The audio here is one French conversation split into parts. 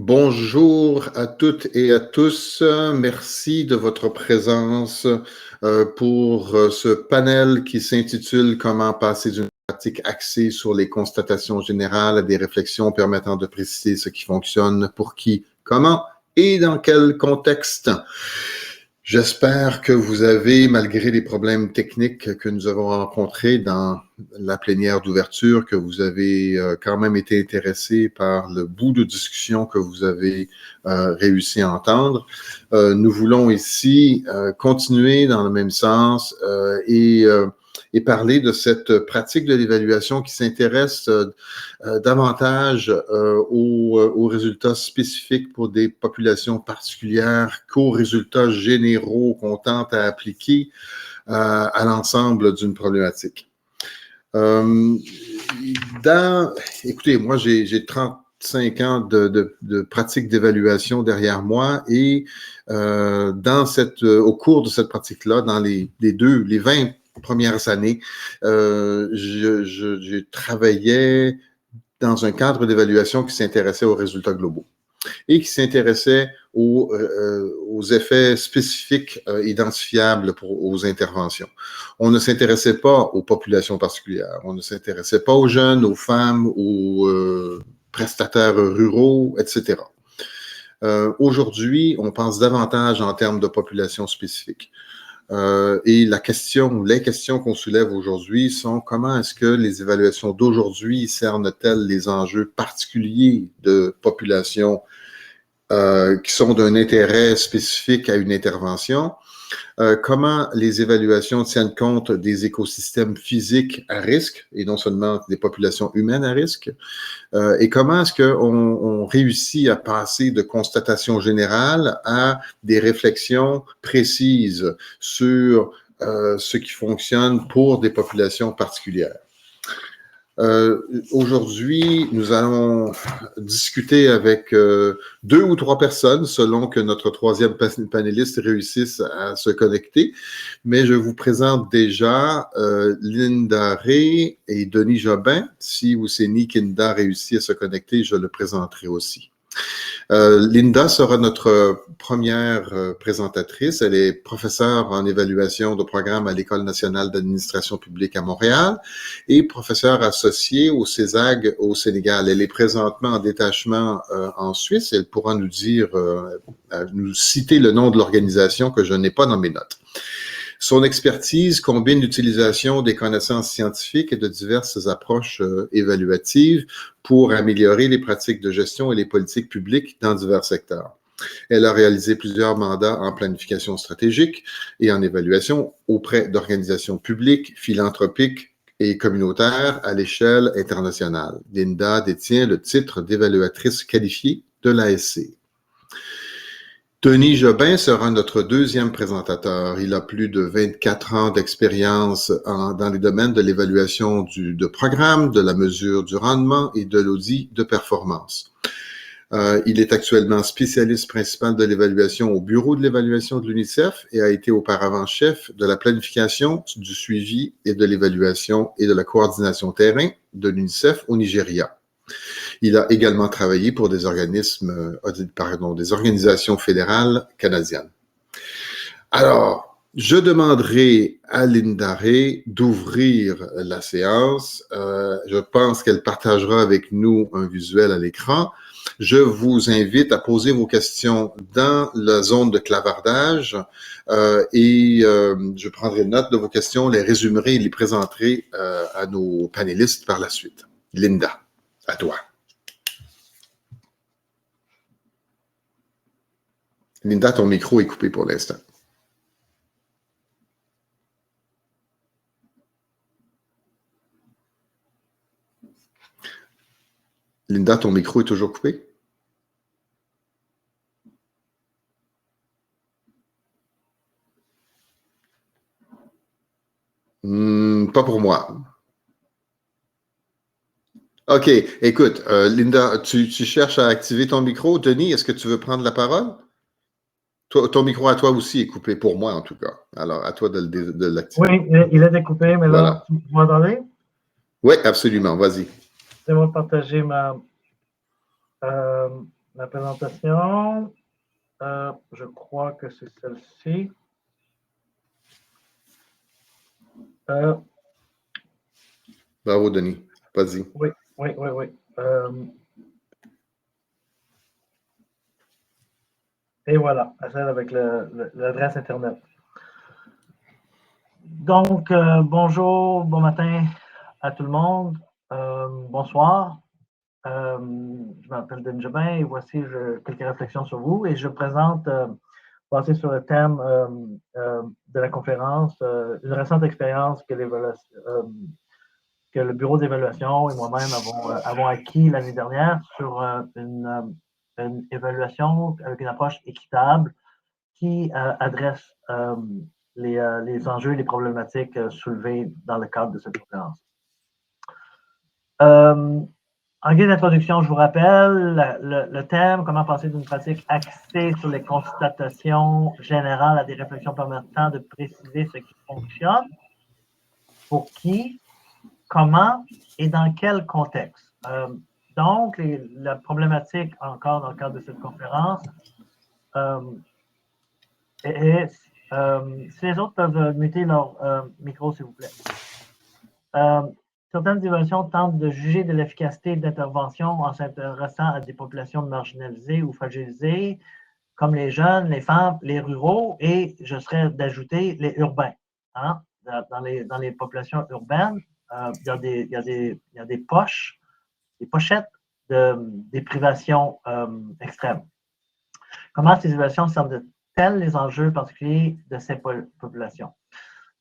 Bonjour à toutes et à tous. Merci de votre présence pour ce panel qui s'intitule Comment passer d'une pratique axée sur les constatations générales à des réflexions permettant de préciser ce qui fonctionne, pour qui, comment et dans quel contexte. J'espère que vous avez, malgré les problèmes techniques que nous avons rencontrés dans la plénière d'ouverture, que vous avez quand même été intéressé par le bout de discussion que vous avez réussi à entendre. Nous voulons ici continuer dans le même sens et parler de cette pratique de l'évaluation qui s'intéresse davantage aux résultats spécifiques pour des populations particulières qu'aux résultats généraux qu'on tente à appliquer à l'ensemble d'une problématique. Écoutez, moi, j'ai 35 ans de pratique d'évaluation derrière moi et au cours de cette pratique-là, dans les 20 premières années, je travaillais dans un cadre d'évaluation qui s'intéressait aux résultats globaux et qui s'intéressait aux effets spécifiques identifiables aux interventions. On ne s'intéressait pas aux populations particulières, on ne s'intéressait pas aux jeunes, aux femmes, aux prestataires ruraux, etc. Aujourd'hui, on pense davantage en termes de populations spécifiques. Et les questions qu'on soulève aujourd'hui sont comment est-ce que les évaluations d'aujourd'hui cernent-elles les enjeux particuliers de populations qui sont d'un intérêt spécifique à une intervention? Comment les évaluations tiennent compte des écosystèmes physiques à risque et non seulement des populations humaines à risque? Et comment est-ce qu'on réussit à passer de constatations générales à des réflexions précises sur ce qui fonctionne pour des populations particulières? Aujourd'hui, nous allons discuter avec 2 ou 3 personnes selon que notre troisième panéliste réussisse à se connecter. Mais je vous présente déjà Linda Ray et Denis Jobin. Si Ouseni Kinda réussit à se connecter, je le présenterai aussi. Linda sera notre première présentatrice. Elle est professeure en évaluation de programme à l'École nationale d'administration publique à Montréal et professeure associée au CESAG au Sénégal. Elle est présentement en détachement en Suisse. Elle pourra nous nous citer le nom de l'organisation que je n'ai pas dans mes notes. Son expertise combine l'utilisation des connaissances scientifiques et de diverses approches évaluatives pour améliorer les pratiques de gestion et les politiques publiques dans divers secteurs. Elle a réalisé plusieurs mandats en planification stratégique et en évaluation auprès d'organisations publiques, philanthropiques et communautaires à l'échelle internationale. Linda détient le titre d'évaluatrice qualifiée de l'ASC. Denis Jobin sera notre deuxième présentateur. Il a plus de 24 ans d'expérience dans les domaines de l'évaluation de programme, de la mesure du rendement et de l'audit de performance. Il est actuellement spécialiste principal de l'évaluation au Bureau de l'évaluation de l'UNICEF et a été auparavant chef de la planification, du suivi et de l'évaluation et de la coordination terrain de l'UNICEF au Nigeria. Il a également travaillé pour des organisations fédérales canadiennes. Alors, je demanderai à Linda Ray d'ouvrir la séance. Je pense qu'elle partagera avec nous un visuel à l'écran. Je vous invite à poser vos questions dans la zone de clavardage et je prendrai note de vos questions, les résumerai et les présenterai à nos panélistes par la suite. Linda, à toi. Linda, ton micro est coupé pour l'instant. Linda, ton micro est toujours coupé? Pas pour moi. OK. Écoute, Linda, tu cherches à activer ton micro. Denis, est-ce que tu veux prendre la parole? Ton micro à toi aussi est coupé, pour moi en tout cas. Alors, à toi de l'activer. Oui, il est découpé, mais voilà. Là, vous m'entendez? Oui, absolument. Vas-y. C'est bon de partager Ma présentation, je crois que c'est celle-ci. Bravo, Denis. Vas-y. Oui. Et voilà, celle avec l'adresse Internet. Donc, bonjour, bon matin à tout le monde. Bonsoir. Je m'appelle Denis Jobin et voici quelques réflexions sur vous. Et je présente, basé sur le thème de la conférence, une récente expérience que le bureau d'évaluation et moi-même avons acquis l'année dernière sur une évaluation avec une approche équitable qui adresse les enjeux et les problématiques soulevées dans le cadre de cette conférence. En guise d'introduction, je vous rappelle le thème, comment passer d'une pratique axée sur les constatations générales à des réflexions permettant de préciser ce qui fonctionne, pour qui, comment et dans quel contexte. Donc, la problématique, encore dans le cadre de cette conférence, si les autres peuvent muter leur micro, s'il vous plaît. Certaines évaluations tentent de juger de l'efficacité d'intervention en s'intéressant à des populations marginalisées ou fragilisées, comme les jeunes, les femmes, les ruraux, et je serais d'ajouter les urbains. Hein? Dans les populations urbaines, il y a des poches, des pochettes des privations extrêmes. Comment ces évaluations servent-elles les enjeux particuliers de ces populations?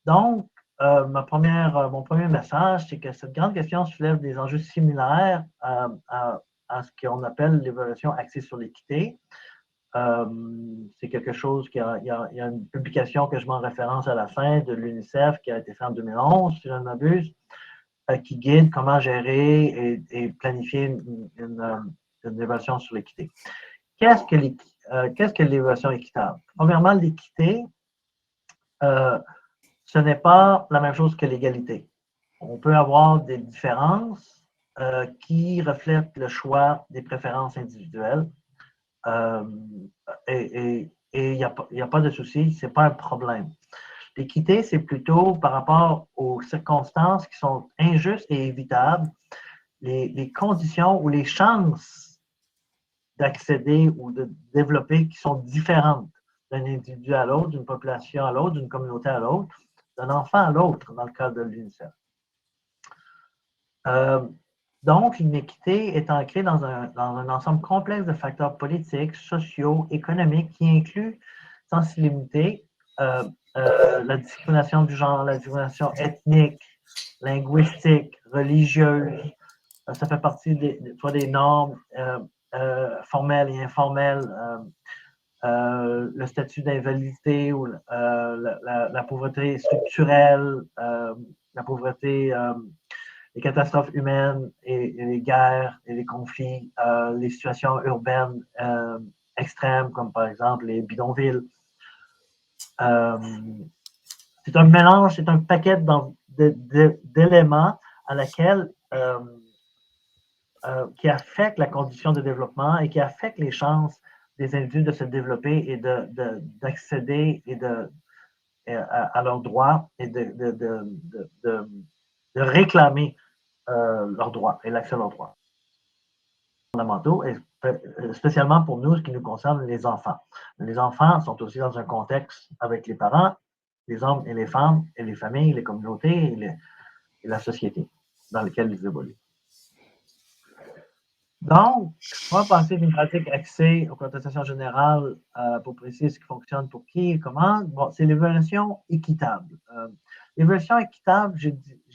Donc, mon premier message, c'est que cette grande question soulève des enjeux similaires à ce qu'on appelle l'évaluation axée sur l'équité. C'est quelque chose il y a une publication que je m'en référence à la fin de l'UNICEF qui a été faite en 2011, si je ne m'abuse, qui guide comment gérer et planifier une évaluation sur l'équité. Qu'est-ce que l'évaluation équitable? Premièrement, l'équité, ce n'est pas la même chose que l'égalité. On peut avoir des différences qui reflètent le choix des préférences individuelles. Et il n'y a pas de souci, ce n'est pas un problème. L'équité, c'est plutôt par rapport aux circonstances qui sont injustes et évitables, les conditions ou les chances d'accéder ou de développer qui sont différentes d'un individu à l'autre, d'une population à l'autre, d'une communauté à l'autre, d'un enfant à l'autre, dans le cadre de l'UNICEF. Donc, l'inéquité est ancrée dans un ensemble complexe de facteurs politiques, sociaux, économiques qui incluent, sans se limiter, la discrimination du genre, la discrimination ethnique, linguistique, religieuse. Ça fait partie des normes formelles et informelles, le statut d'invalidité ou la pauvreté structurelle, la pauvreté, les catastrophes humaines et les guerres et les conflits, les situations urbaines extrêmes, comme par exemple les bidonvilles. C'est un mélange, c'est un paquet d'éléments à laquelle qui affectent la condition de développement et qui affectent les chances des individus de se développer et d'accéder à leurs droits et de réclamer leurs droits et l'accès à leurs droits fondamentaux, et spécialement pour nous, ce qui nous concerne, les enfants. Les enfants sont aussi dans un contexte avec les parents, les hommes et les femmes, et les familles, les communautés et la société dans laquelle ils évoluent. Donc, on va passer d'une pratique axée aux contestations générales pour préciser ce qui fonctionne pour qui et comment. Bon, c'est l'évaluation équitable. L'évaluation équitable, j'ai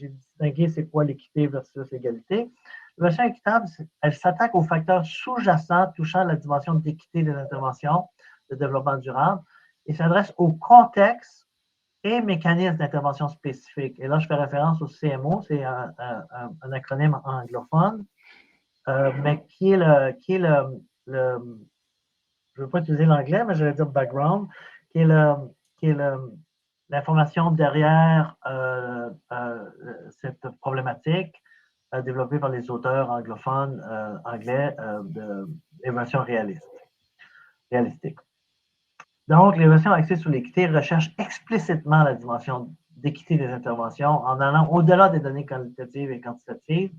distingué c'est quoi l'équité versus l'égalité. L'évaluation équitable, elle s'attaque aux facteurs sous-jacents touchant la dimension d'équité des interventions de développement durable et s'adresse au contexte et mécanismes d'intervention spécifiques. Et là, je fais référence au CMO, c'est un acronyme anglophone. Mais qui est je ne veux pas utiliser l'anglais, mais je vais dire background, qui est l'information derrière cette problématique développée par les auteurs anglophones anglais l'évaluation réalistique. Donc, l'évaluation axée sur l'équité recherche explicitement la dimension d'équité des interventions en allant au-delà des données qualitatives et quantitatives,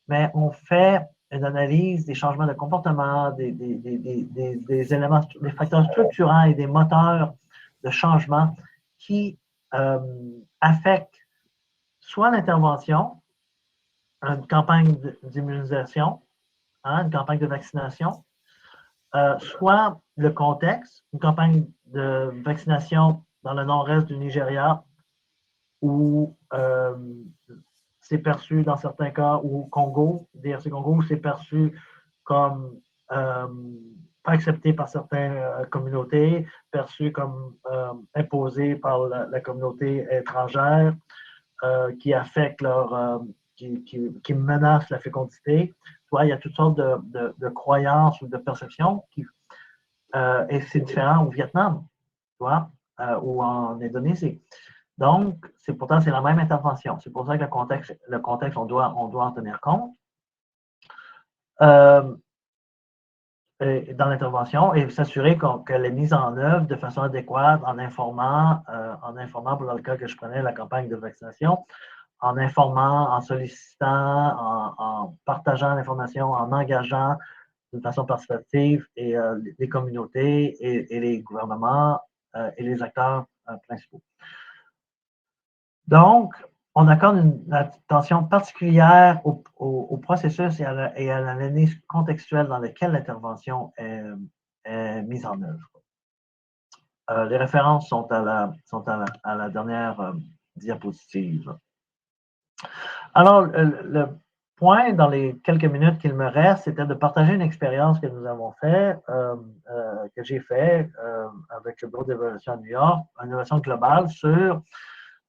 mais on fait une analyse des changements de comportement, des éléments, des facteurs structurants et des moteurs de changement qui affectent soit l'intervention, une campagne d'immunisation, une campagne de vaccination, soit le contexte, une campagne de vaccination dans le nord-est du Nigeria où c'est perçu dans certains cas, ou Congo, DRC Congo, où c'est perçu comme pas accepté par certaines communautés, perçu comme imposé par la communauté étrangère, qui affecte qui menace la fécondité. Tu vois, il y a toutes sortes de croyances ou de perceptions et c'est différent au Vietnam, tu vois, ou en Indonésie. Donc, pourtant, c'est la même intervention. C'est pour ça que le contexte on doit en tenir compte dans l'intervention et s'assurer qu'elle est mise en œuvre de façon adéquate en informant, dans le cas que je prenais, la campagne de vaccination, en informant, en sollicitant, en partageant l'information, en engageant d'une façon participative et les communautés et les gouvernements et les acteurs principaux. Donc, on accorde une attention particulière au processus et à l'analyse contextuelle dans laquelle l'intervention est mise en œuvre. Les références sont à la dernière diapositive. Alors, le point dans les quelques minutes qu'il me reste, c'était de partager une expérience que nous avons faite, que j'ai faite avec le Bureau d'évaluation à New York, une évaluation globale sur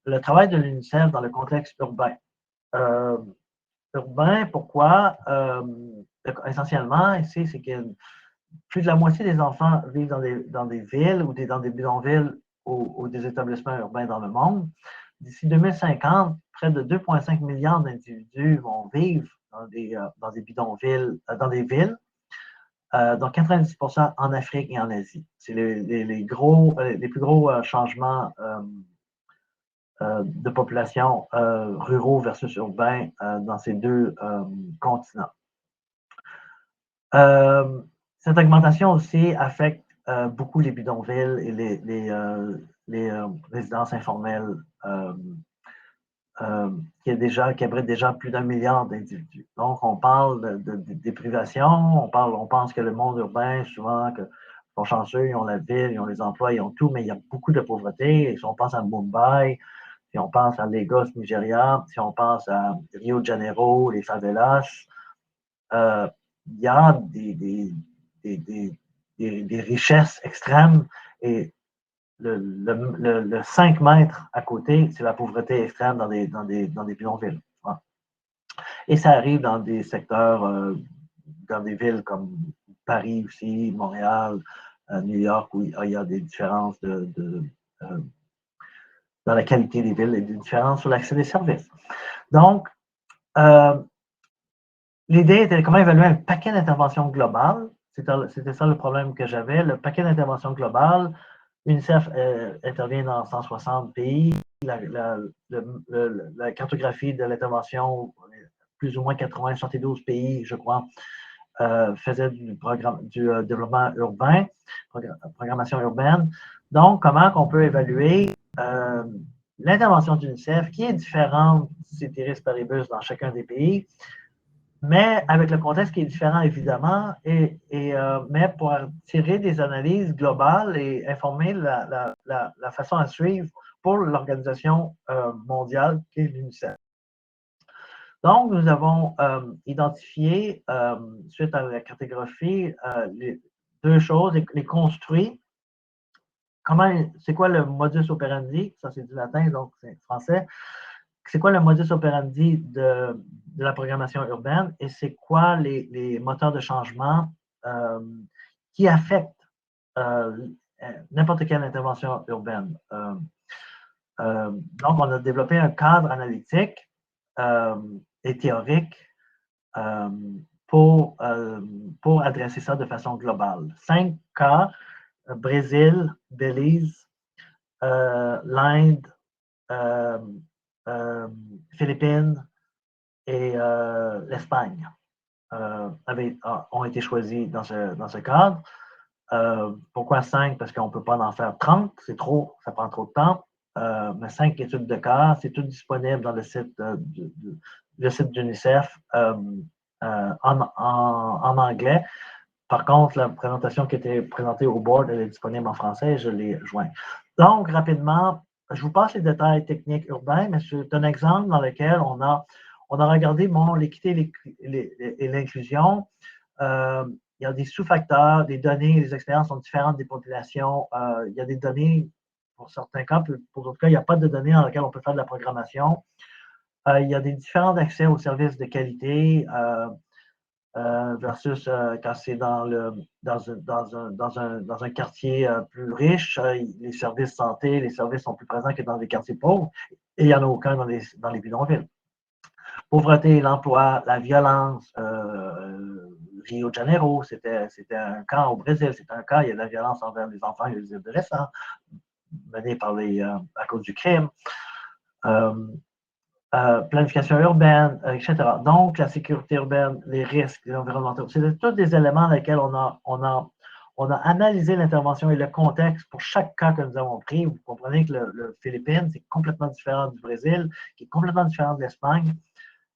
le travail de l'UNICEF dans le contexte urbain. Urbain, pourquoi? Essentiellement, ici, c'est que plus de la moitié des enfants vivent dans des villes ou dans des bidonvilles ou des établissements urbains dans le monde. D'ici 2050, près de 2,5 milliards d'individus vont vivre dans des bidonvilles, dans des villes, dont 90% en Afrique et en Asie. C'est les plus gros changements de population ruraux versus urbains dans ces deux continents. Cette augmentation aussi affecte beaucoup les bidonvilles et les résidences informelles qui abritent déjà plus d'1 milliard d'individus. Donc, on parle de déprivation, on pense que le monde urbain, souvent, que sont chanceux, ils ont la ville, ils ont les emplois, ils ont tout, mais il y a beaucoup de pauvreté. Et si on pense à Mumbai, si on pense à Lagos, Nigeria, si on pense à Rio de Janeiro, les favelas, il y a des richesses extrêmes et le 5 mètres à côté, c'est la pauvreté extrême dans des bidonvilles. Et ça arrive dans des secteurs, dans des villes comme Paris aussi, Montréal, New York, où il y a des différences dans la qualité des villes et des différences sur l'accès des services. Donc, l'idée était comment évaluer un paquet d'interventions globales. C'était ça le problème que j'avais. Le paquet d'interventions globales, l'UNICEF intervient dans 160 pays. La cartographie de l'intervention, plus ou moins 72 pays, je crois, faisait du développement urbain, programmation urbaine. Donc, comment on peut évaluer l'intervention d'UNICEF, qui est différente, ceteris paribus, dans chacun des pays, mais avec le contexte qui est différent, évidemment, mais pour tirer des analyses globales et informer la façon à suivre pour l'organisation mondiale qui est l'UNICEF. Donc, nous avons identifié, suite à la cartographie, les deux choses, les construits. C'est quoi le modus operandi? Ça, c'est du latin, donc c'est français. C'est quoi le modus operandi de la programmation urbaine et c'est quoi les moteurs de changement qui affectent n'importe quelle intervention urbaine. Donc, on a développé un cadre analytique et théorique pour adresser ça de façon globale. 5 cas, Brésil, Belize, l'Inde, Philippines et l'Espagne ont été choisis dans ce cadre. Pourquoi 5? Parce qu'on ne peut pas en faire 30, c'est trop, ça prend trop de temps. Mais 5 études de cas, c'est tout disponible dans le site d'UNICEF en anglais. Par contre, la présentation qui était présentée au board, elle est disponible en français et je l'ai joint. Donc, rapidement, je vous passe les détails techniques urbains, mais c'est un exemple dans lequel on a regardé l'équité et l'inclusion. Il y a des sous-facteurs, des données, les expériences sont différentes des populations. Il y a des données, pour certains cas, pour d'autres cas, il n'y a pas de données dans lesquelles on peut faire de la programmation. Il y a des différents accès aux services de qualité versus quand c'est dans un quartier plus riche, les services santé, les services sont plus présents que dans les quartiers pauvres, et il n'y en a aucun dans les bidonvilles. Pauvreté, l'emploi, la violence, Rio de Janeiro, c'était un cas au Brésil, c'était un cas, il y a de la violence envers les enfants et les adolescents, menée à cause du crime. Planification urbaine, etc. Donc, la sécurité urbaine, les risques, les environnementaux, c'est tous des éléments dans lesquels on a analysé l'intervention et le contexte pour chaque cas que nous avons pris. Vous comprenez que le Philippines, c'est complètement différent du Brésil, qui est complètement différent de l'Espagne.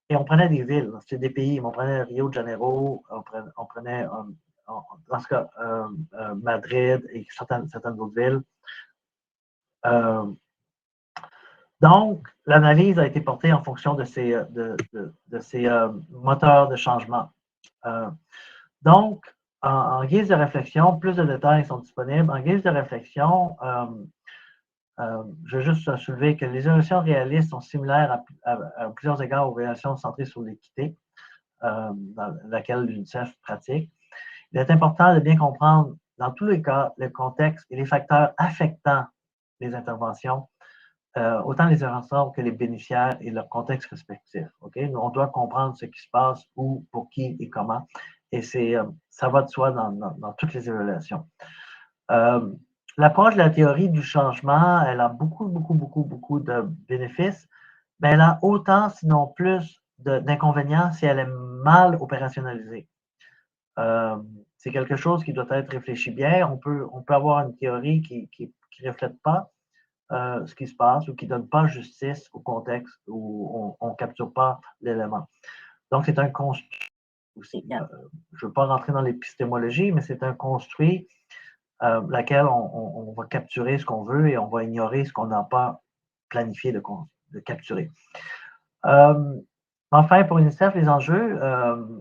Et on prenait des villes, c'est des pays, on prenait Rio de Janeiro, on prenait dans ce cas, Madrid et certaines autres villes. Donc, l'analyse a été portée en fonction de ces moteurs de changement. Donc, en guise de réflexion, plus de détails sont disponibles. En guise de réflexion, je veux juste soulever que les évaluations réalistes sont similaires à plusieurs égards aux évaluations centrées sur l'équité, dans laquelle l'UNICEF pratique. Il est important de bien comprendre, dans tous les cas, le contexte et les facteurs affectant les interventions, autant les interventions que les bénéficiaires et leur contexte respectif. Okay? On doit comprendre ce qui se passe, où, pour qui et comment. Et ça va de soi dans toutes les évaluations. L'approche de la théorie du changement, elle a beaucoup de bénéfices, mais elle a autant, sinon plus, d'inconvénients si elle est mal opérationnalisée. C'est quelque chose qui doit être réfléchi bien. On peut avoir une théorie qui ne reflète pas ce qui se passe ou qui ne donne pas justice au contexte où on ne capture pas l'élément. Donc, c'est un construit aussi. Je ne veux pas rentrer dans l'épistémologie, mais c'est un construit laquelle on va capturer ce qu'on veut et on va ignorer ce qu'on n'a pas planifié de capturer. Enfin, pour UNICEF, les enjeux,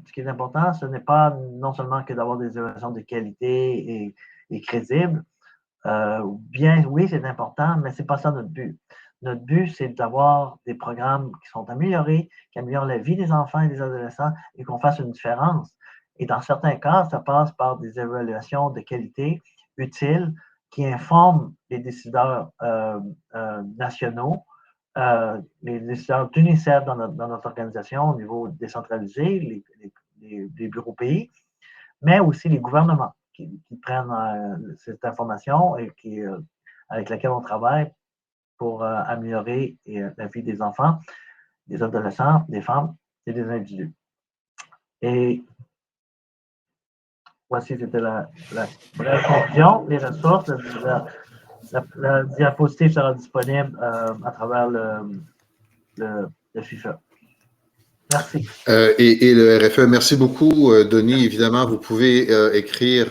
ce qui est important, ce n'est pas non seulement que d'avoir des évaluations de qualité et crédibles. Bien, oui, c'est important, mais ce n'est pas ça notre but. Notre but, c'est d'avoir des programmes qui sont améliorés, qui améliorent la vie des enfants et des adolescents et qu'on fasse une différence. Et dans certains cas, ça passe par des évaluations de qualité utiles qui informent les décideurs nationaux, les décideurs d'UNICEF dans notre organisation au niveau décentralisé, les bureaux pays, mais aussi les gouvernements qui prennent cette information et avec laquelle on travaille pour améliorer la vie des enfants, des adolescents, des femmes et des individus. Et voici, c'était la conclusion. Les ressources, la diapositive sera disponible à travers le FIFA. Merci. Et le RFE, merci beaucoup, Denis. Évidemment, vous pouvez écrire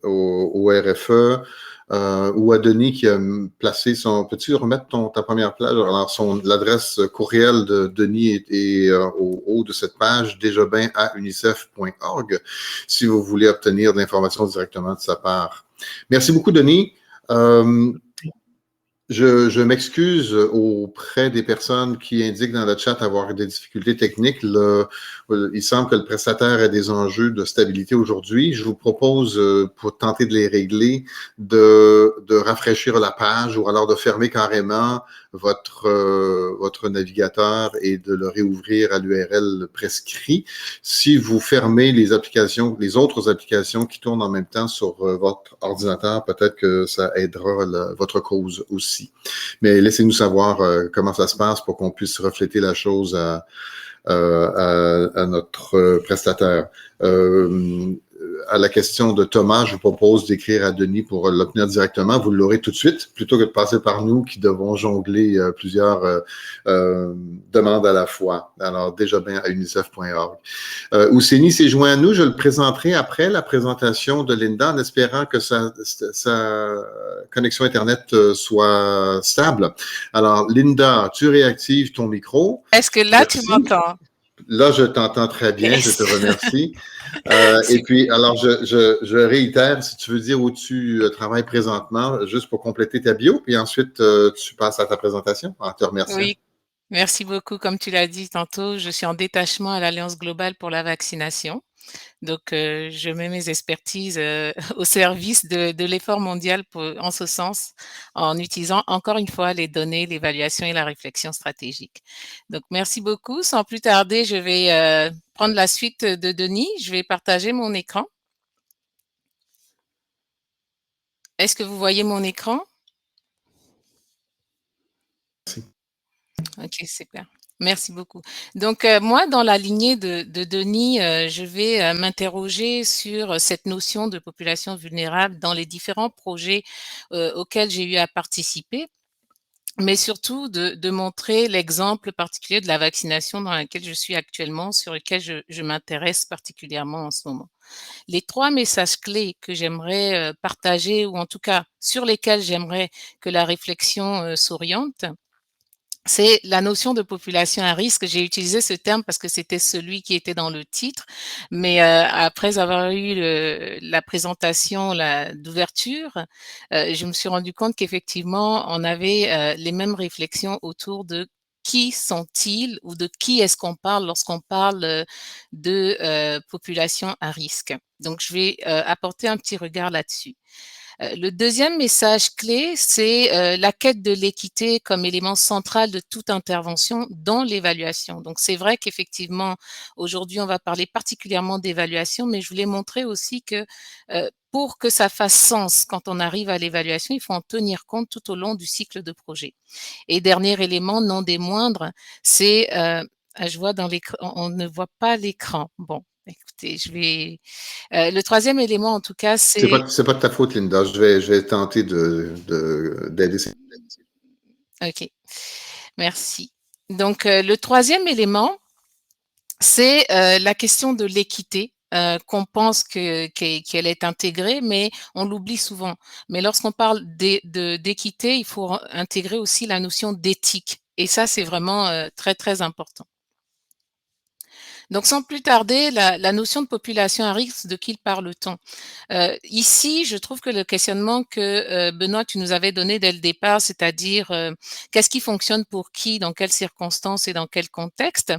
au RFE ou à Denis qui a placé son... Peux-tu remettre ta première page? Alors, l'adresse courriel de Denis est au haut de cette page, desjobins@unicef.org, si vous voulez obtenir de l'information directement de sa part. Merci beaucoup, Denis. Je m'excuse auprès des personnes qui indiquent dans le chat avoir des difficultés techniques. Il semble que le prestataire ait des enjeux de stabilité aujourd'hui. Je vous propose, pour tenter de les régler, de rafraîchir la page ou alors de fermer carrément votre navigateur et de le réouvrir à l'URL prescrit. Si vous fermez les autres applications qui tournent en même temps sur votre ordinateur, peut-être que ça aidera votre cause aussi. Mais laissez-nous savoir comment ça se passe pour qu'on puisse refléter la chose à notre prestataire. À la question de Thomas, je vous propose d'écrire à Denis pour l'obtenir directement. Vous l'aurez tout de suite, plutôt que de passer par nous qui devons jongler plusieurs demandes à la fois. Alors, déjà bien à unicef.org. Ousseni s'est joint à nous. Je le présenterai après la présentation de Linda en espérant que sa connexion Internet soit stable. Alors, Linda, tu réactives ton micro. Est-ce que là, Merci. tu m'entends? Là, je t'entends très bien. Yes. Je te remercie. Et puis, alors, je réitère, si tu veux dire où tu travailles présentement, juste pour compléter ta bio, puis ensuite, tu passes à ta présentation en te remerciant. Oui, merci beaucoup. Comme tu l'as dit tantôt, je suis en détachement à l'Alliance globale pour la vaccination. Donc, je mets mes expertises au service de l'effort mondial en ce sens, en utilisant encore une fois les données, l'évaluation et la réflexion stratégique. Donc, merci beaucoup. Sans plus tarder, je vais prendre la suite de Denis. Je vais partager mon écran. Est-ce que vous voyez mon écran? Merci. Ok, super. Merci beaucoup. Donc, moi, dans la lignée de Denis, je vais m'interroger sur cette notion de population vulnérable dans les différents projets auxquels j'ai eu à participer, mais surtout de montrer l'exemple particulier de la vaccination dans laquelle je suis actuellement, sur lequel je m'intéresse particulièrement en ce moment. Les 3 messages clés que j'aimerais partager, ou en tout cas sur lesquels j'aimerais que la réflexion s'oriente, c'est la notion de population à risque. J'ai utilisé ce terme parce que c'était celui qui était dans le titre, mais après avoir eu la présentation d'ouverture, je me suis rendu compte qu'effectivement, on avait les mêmes réflexions autour de qui sont-ils ou de qui est-ce qu'on parle lorsqu'on parle de population à risque. Donc, je vais apporter un petit regard là-dessus. Le deuxième message clé, c'est la quête de l'équité comme élément central de toute intervention dans l'évaluation. Donc, c'est vrai qu'effectivement, aujourd'hui, on va parler particulièrement d'évaluation, mais je voulais montrer aussi que pour que ça fasse sens quand on arrive à l'évaluation, il faut en tenir compte tout au long du cycle de projet. Et dernier élément, non des moindres, c'est, je vois dans l'écran, on ne voit pas l'écran. Bon, écoutez, je vais. Le troisième élément, en tout cas, c'est. C'est pas de ta faute, Linda. Je vais tenter d'aider. OK. Merci. Donc, le troisième élément, c'est la question de l'équité. Qu'on pense qu'elle est intégrée, mais on l'oublie souvent. Mais lorsqu'on parle d'équité, il faut intégrer aussi la notion d'éthique. Et ça, c'est vraiment très, très important. Donc, sans plus tarder, la notion de population à risque, de qui parle-t-on? Ici, je trouve que le questionnement que Benoît, tu nous avais donné dès le départ, c'est-à-dire qu'est-ce qui fonctionne pour qui, dans quelles circonstances et dans quel contexte,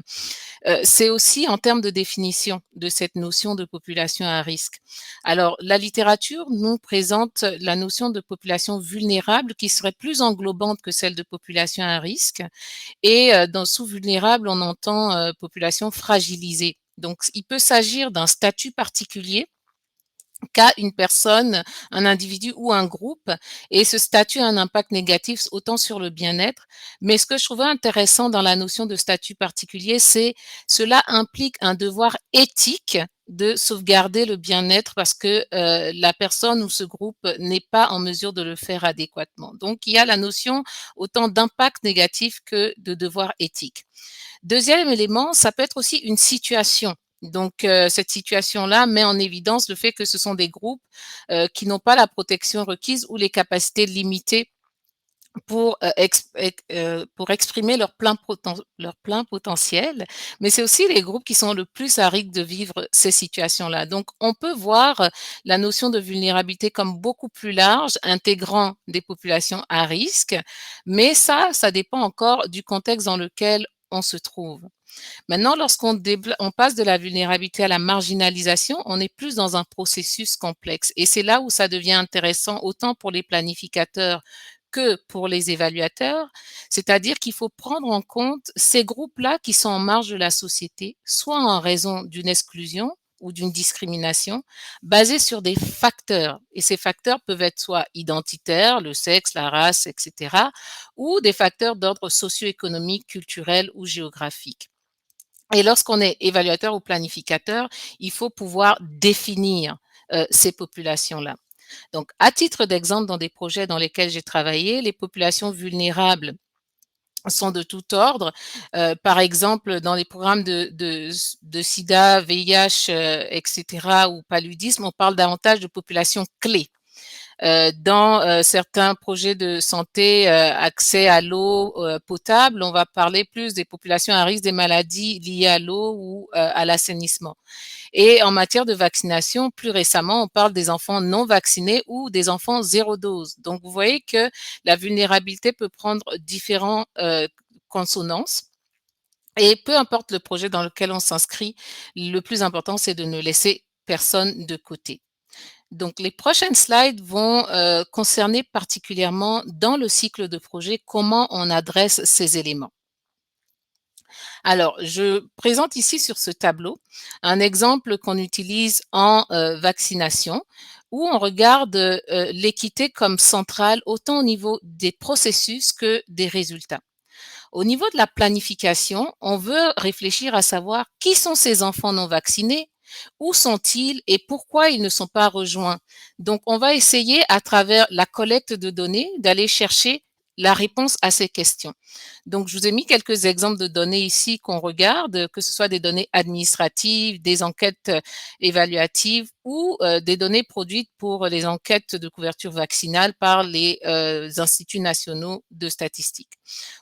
c'est aussi en termes de définition de cette notion de population à risque. Alors, la littérature nous présente la notion de population vulnérable qui serait plus englobante que celle de population à risque. Et sous vulnérable, on entend population fragilisée. Donc, il peut s'agir d'un statut particulier qu'a une personne, un individu ou un groupe, et ce statut a un impact négatif autant sur le bien-être. Mais ce que je trouvais intéressant dans la notion de statut particulier, c'est cela implique un devoir éthique de sauvegarder le bien-être parce que la personne ou ce groupe n'est pas en mesure de le faire adéquatement. Donc, il y a la notion autant d'impact négatif que de devoir éthique. Deuxième élément, ça peut être aussi une situation. Donc, cette situation-là met en évidence le fait que ce sont des groupes qui n'ont pas la protection requise ou les capacités limitées pour exprimer leur plein potentiel, mais c'est aussi les groupes qui sont le plus à risque de vivre ces situations-là. Donc, on peut voir la notion de vulnérabilité comme beaucoup plus large, intégrant des populations à risque, mais ça dépend encore du contexte dans lequel on se trouve. Maintenant, lorsqu'on passe de la vulnérabilité à la marginalisation, on est plus dans un processus complexe. Et c'est là où ça devient intéressant, autant pour les planificateurs que pour les évaluateurs, c'est-à-dire qu'il faut prendre en compte ces groupes-là qui sont en marge de la société, soit en raison d'une exclusion ou d'une discrimination, basée sur des facteurs. Et ces facteurs peuvent être soit identitaires, le sexe, la race, etc., ou des facteurs d'ordre socio-économique, culturel ou géographique. Et lorsqu'on est évaluateur ou planificateur, il faut pouvoir définir ces populations-là. Donc, à titre d'exemple, dans des projets dans lesquels j'ai travaillé, les populations vulnérables sont de tout ordre. Par exemple, dans les programmes de sida, VIH, etc., ou paludisme, on parle davantage de populations clés. Dans certains projets de santé, accès à l'eau potable, on va parler plus des populations à risque des maladies liées à l'eau ou à l'assainissement. Et en matière de vaccination, plus récemment, on parle des enfants non vaccinés ou des enfants zéro dose. Donc, vous voyez que la vulnérabilité peut prendre différentes consonances. Et peu importe le projet dans lequel on s'inscrit, le plus important, c'est de ne laisser personne de côté. Donc, les prochaines slides vont concerner particulièrement dans le cycle de projet comment on adresse ces éléments. Alors, je présente ici sur ce tableau un exemple qu'on utilise en vaccination où on regarde l'équité comme centrale autant au niveau des processus que des résultats. Au niveau de la planification, on veut réfléchir à savoir qui sont ces enfants non vaccinés, où sont-ils et pourquoi ils ne sont pas rejoints. Donc, on va essayer à travers la collecte de données d'aller chercher la réponse à ces questions. Donc, je vous ai mis quelques exemples de données ici qu'on regarde, que ce soit des données administratives, des enquêtes évaluatives ou des données produites pour les enquêtes de couverture vaccinale par les instituts nationaux de statistiques.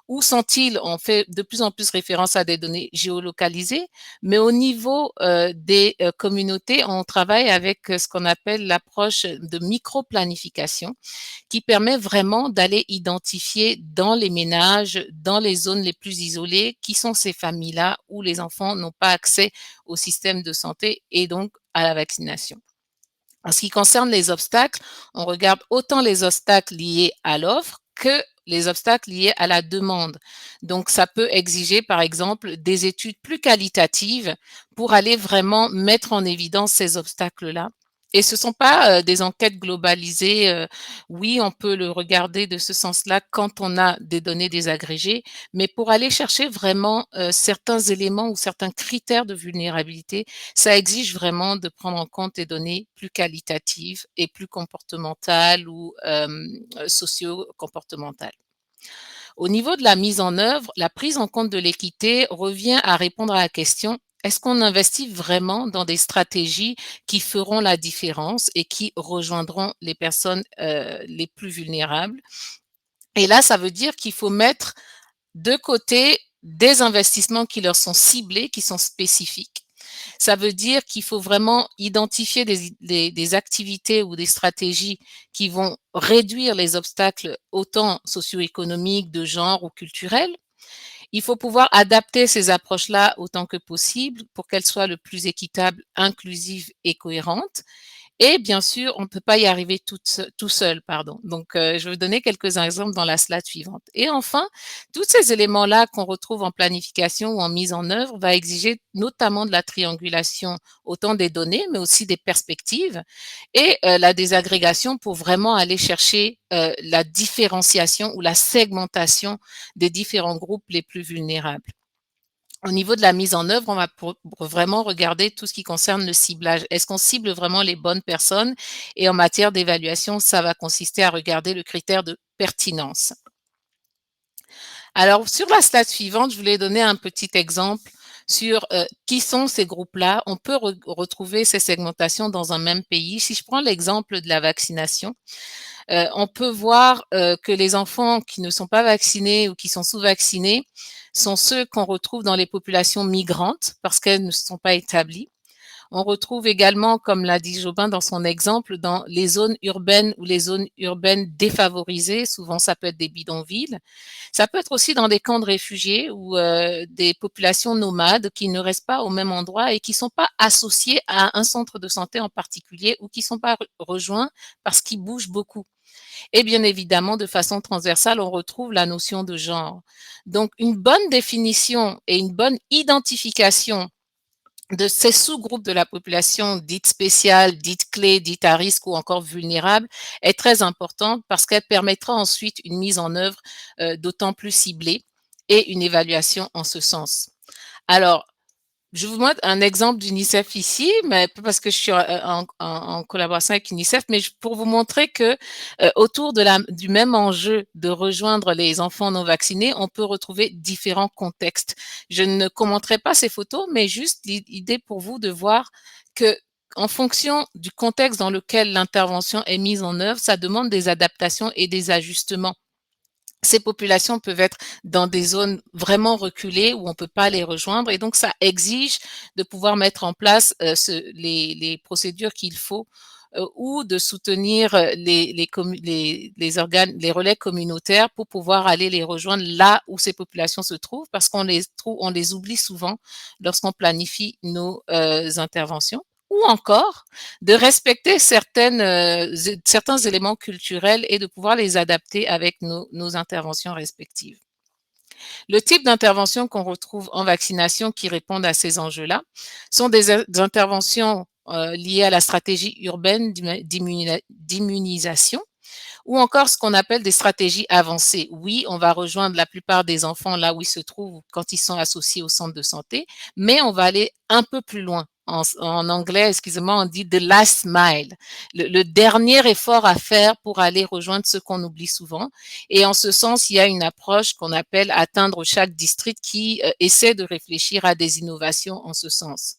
Où sont-ils? On fait de plus en plus référence à des données géolocalisées, mais au niveau des communautés, on travaille avec ce qu'on appelle l'approche de micro-planification, qui permet vraiment d'aller identifier dans les ménages, dans les zones les plus isolées, qui sont ces familles-là où les enfants n'ont pas accès au système de santé et donc à la vaccination. En ce qui concerne les obstacles, on regarde autant les obstacles liés à l'offre que les obstacles liés à la demande. Donc, ça peut exiger, par exemple, des études plus qualitatives pour aller vraiment mettre en évidence ces obstacles-là. Et ce ne sont pas des enquêtes globalisées. Oui, on peut le regarder de ce sens-là quand on a des données désagrégées, mais pour aller chercher vraiment certains éléments ou certains critères de vulnérabilité, ça exige vraiment de prendre en compte des données plus qualitatives et plus comportementales ou socio-comportementales. Au niveau de la mise en œuvre, la prise en compte de l'équité revient à répondre à la question: est-ce qu'on investit vraiment dans des stratégies qui feront la différence et qui rejoindront les personnes les plus vulnérables? Et là, ça veut dire qu'il faut mettre de côté des investissements qui leur sont ciblés, qui sont spécifiques. Ça veut dire qu'il faut vraiment identifier des activités ou des stratégies qui vont réduire les obstacles autant socio-économiques, de genre ou culturels. Il faut pouvoir adapter ces approches-là autant que possible pour qu'elles soient le plus équitables, inclusives et cohérentes. Et bien sûr, on ne peut pas y arriver tout seul, pardon. Donc, je vais vous donner quelques exemples dans la slide suivante. Et enfin, tous ces éléments-là qu'on retrouve en planification ou en mise en œuvre va exiger notamment de la triangulation, autant des données, mais aussi des perspectives, et la désagrégation pour vraiment aller chercher la différenciation ou la segmentation des différents groupes les plus vulnérables. Au niveau de la mise en œuvre, on va vraiment regarder tout ce qui concerne le ciblage. Est-ce qu'on cible vraiment les bonnes personnes? Et en matière d'évaluation, ça va consister à regarder le critère de pertinence. Alors, sur la slide suivante, je voulais donner un petit exemple sur qui sont ces groupes-là. On peut retrouver ces segmentations dans un même pays. Si je prends l'exemple de la vaccination, on peut voir que les enfants qui ne sont pas vaccinés ou qui sont sous-vaccinés sont ceux qu'on retrouve dans les populations migrantes parce qu'elles ne sont pas établies. On retrouve également, comme l'a dit Jobin dans son exemple, dans les zones urbaines ou les zones urbaines défavorisées. Souvent, ça peut être des bidonvilles. Ça peut être aussi dans des camps de réfugiés ou des populations nomades qui ne restent pas au même endroit et qui ne sont pas associées à un centre de santé en particulier ou qui ne sont pas rejoints parce qu'ils bougent beaucoup. Et bien évidemment, de façon transversale, on retrouve la notion de genre. Donc, une bonne définition et une bonne identification de ces sous-groupes de la population dite spéciale, dite clé, dite à risque ou encore vulnérable est très importante parce qu'elle permettra ensuite une mise en œuvre d'autant plus ciblée et une évaluation en ce sens. Alors, je vous montre un exemple d'UNICEF ici, mais pas parce que je suis en collaboration avec UNICEF, mais pour vous montrer que autour du même enjeu de rejoindre les enfants non vaccinés, on peut retrouver différents contextes. Je ne commenterai pas ces photos, mais juste l'idée pour vous de voir que en fonction du contexte dans lequel l'intervention est mise en œuvre, ça demande des adaptations et des ajustements. Ces populations peuvent être dans des zones vraiment reculées où on ne peut pas les rejoindre et donc ça exige de pouvoir mettre en place les procédures qu'il faut ou de soutenir les relais communautaires pour pouvoir aller les rejoindre là où ces populations se trouvent parce qu'on les oublie souvent lorsqu'on planifie nos interventions. Ou encore de respecter certains éléments culturels et de pouvoir les adapter avec nos interventions respectives. Le type d'intervention qu'on retrouve en vaccination qui répondent à ces enjeux-là sont des interventions liées à la stratégie urbaine d'immunisation ou encore ce qu'on appelle des stratégies avancées. Oui, on va rejoindre la plupart des enfants là où ils se trouvent quand ils sont associés au centre de santé, mais on va aller un peu plus loin. En anglais, excusez-moi, on dit the last mile, le dernier effort à faire pour aller rejoindre ceux qu'on oublie souvent. Et en ce sens, il y a une approche qu'on appelle atteindre chaque district qui essaie de réfléchir à des innovations en ce sens.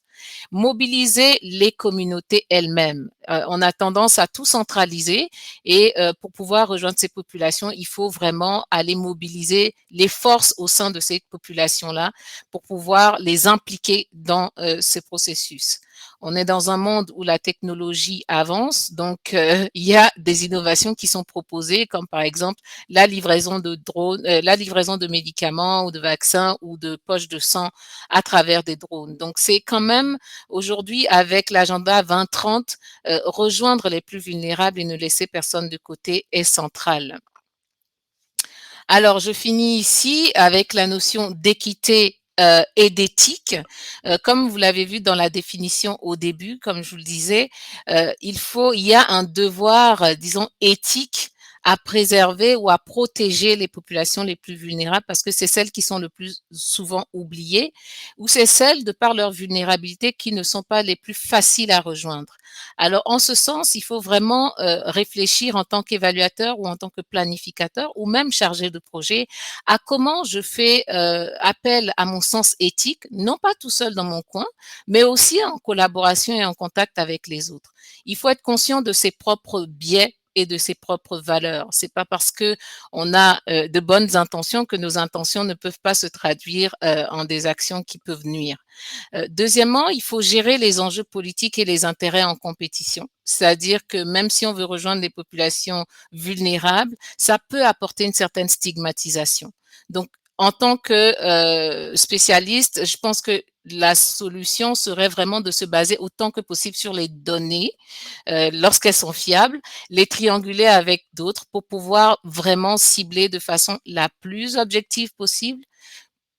Mobiliser les communautés elles-mêmes. On a tendance à tout centraliser et pour pouvoir rejoindre ces populations, il faut vraiment aller mobiliser les forces au sein de ces populations-là pour pouvoir les impliquer dans ces processus. On est dans un monde où la technologie avance, donc il y a des innovations qui sont proposées, comme par exemple la livraison de drones, la livraison de médicaments ou de vaccins ou de poches de sang à travers des drones. Donc c'est quand même aujourd'hui avec l'agenda 2030, rejoindre les plus vulnérables et ne laisser personne de côté est central. Alors, je finis ici avec la notion d'équité et d'éthique. Comme vous l'avez vu dans la définition au début, comme je vous le disais, il y a un devoir, disons, éthique à préserver ou à protéger les populations les plus vulnérables parce que c'est celles qui sont le plus souvent oubliées ou c'est celles, de par leur vulnérabilité, qui ne sont pas les plus faciles à rejoindre. Alors, en ce sens, il faut vraiment réfléchir en tant qu'évaluateur ou en tant que planificateur ou même chargé de projet à comment je fais appel à mon sens éthique, non pas tout seul dans mon coin, mais aussi en collaboration et en contact avec les autres. Il faut être conscient de ses propres biais et de ses propres valeurs. C'est pas parce que on a de bonnes intentions que nos intentions ne peuvent pas se traduire en des actions qui peuvent nuire. Deuxièmement, il faut gérer les enjeux politiques et les intérêts en compétition. C'est-à-dire que même si on veut rejoindre les populations vulnérables, ça peut apporter une certaine stigmatisation. Donc, en tant que spécialiste, je pense que la solution serait vraiment de se baser autant que possible sur les données lorsqu'elles sont fiables, les trianguler avec d'autres pour pouvoir vraiment cibler de façon la plus objective possible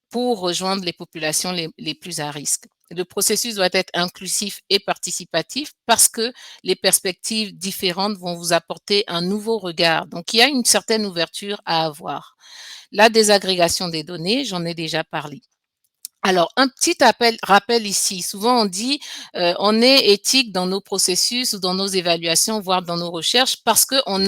pour rejoindre les populations les plus à risque. Le processus doit être inclusif et participatif parce que les perspectives différentes vont vous apporter un nouveau regard. Donc, il y a une certaine ouverture à avoir. La désagrégation des données, j'en ai déjà parlé. Alors, un petit rappel ici. Souvent, on dit on est éthique dans nos processus ou dans nos évaluations, voire dans nos recherches, parce qu'on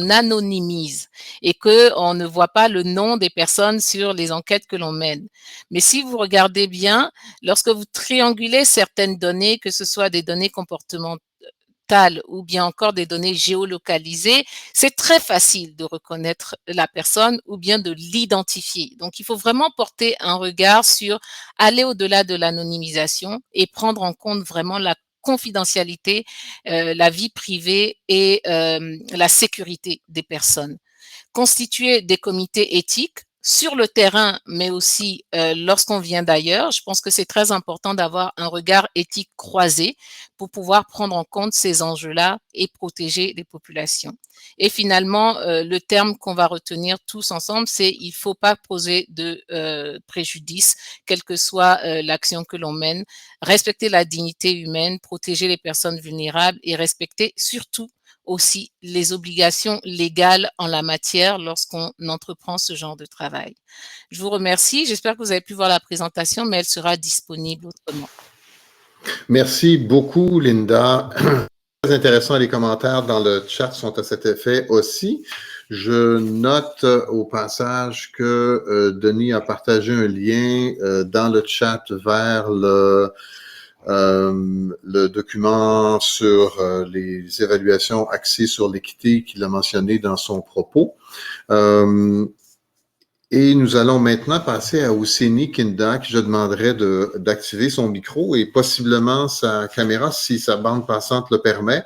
anonymise et qu'on ne voit pas le nom des personnes sur les enquêtes que l'on mène. Mais si vous regardez bien, lorsque vous triangulez certaines données, que ce soit des données comportementales ou bien encore des données géolocalisées, c'est très facile de reconnaître la personne ou bien de l'identifier. Donc, il faut vraiment porter un regard sur aller au-delà de l'anonymisation et prendre en compte vraiment la confidentialité, la vie privée et la sécurité des personnes. Constituer des comités éthiques sur le terrain, mais aussi lorsqu'on vient d'ailleurs. Je pense que c'est très important d'avoir un regard éthique croisé pour pouvoir prendre en compte ces enjeux-là et protéger les populations. Et finalement, le terme qu'on va retenir tous ensemble, c'est il ne faut pas poser de préjudice, quelle que soit l'action que l'on mène, respecter la dignité humaine, protéger les personnes vulnérables et respecter surtout aussi les obligations légales en la matière lorsqu'on entreprend ce genre de travail. Je vous remercie. J'espère que vous avez pu voir la présentation, mais elle sera disponible autrement. Merci beaucoup, Linda. Très intéressant, les commentaires dans le chat sont à cet effet aussi. Je note au passage que Denis a partagé un lien dans le chat vers le document sur les évaluations axées sur l'équité qu'il a mentionné dans son propos. Et nous allons maintenant passer à Ousseni Kinda, que je demanderai d'activer son micro et possiblement sa caméra si sa bande passante le permet.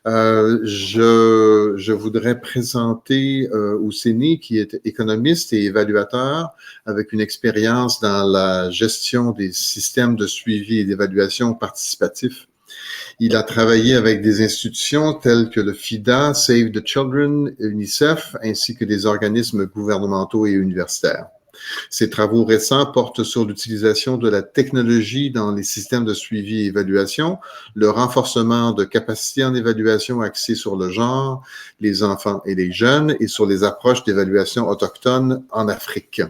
Je voudrais présenter Ousseni, qui est économiste et évaluateur avec une expérience dans la gestion des systèmes de suivi et d'évaluation participatifs. Il a travaillé avec des institutions telles que le FIDA, Save the Children, UNICEF, ainsi que des organismes gouvernementaux et universitaires. Ses travaux récents portent sur l'utilisation de la technologie dans les systèmes de suivi et évaluation, le renforcement de capacités en évaluation axées sur le genre, les enfants et les jeunes, et sur les approches d'évaluation autochtone en Afrique.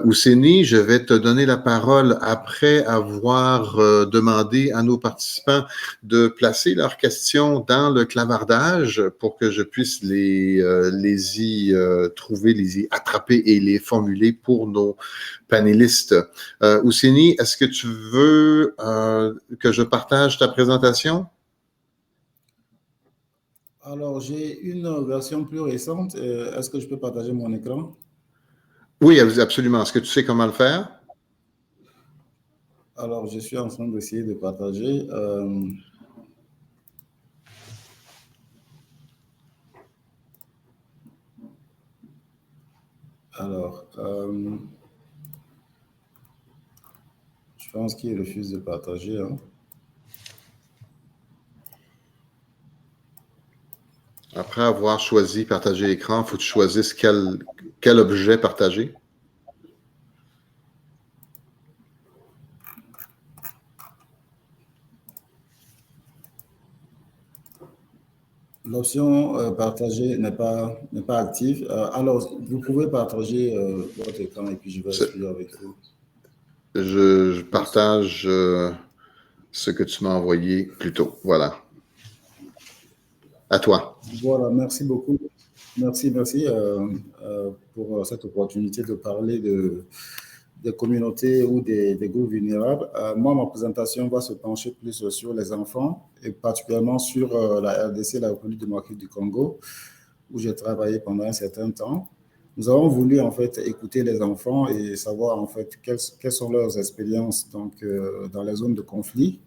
Ousseni, je vais te donner la parole après avoir demandé à nos participants de placer leurs questions dans le clavardage pour que je puisse les y trouver, les y attraper et les formuler pour nos panélistes. Ousseni, est-ce que tu veux que je partage ta présentation? Alors, j'ai une version plus récente. Est-ce que je peux partager mon écran? Oui, absolument. Est-ce que tu sais comment le faire? Alors, je suis en train d'essayer de partager. Alors, je pense qu'il refuse de partager. Hein. Après avoir choisi partager l'écran, il faut que tu choisisses quel objet partager. L'option partager n'est pas active. Alors, vous pouvez partager votre écran et puis je vais suivre avec vous. Je partage ce que tu m'as envoyé plus tôt. Voilà. À toi. Voilà, merci beaucoup. Merci pour cette opportunité de parler des communautés ou des groupes vulnérables. Moi, ma présentation va se pencher plus sur les enfants et particulièrement sur la RDC, la République démocratique du Congo, où j'ai travaillé pendant un certain temps. Nous avons voulu en fait écouter les enfants et savoir en fait quelles sont leurs expériences donc, dans les zones de conflit.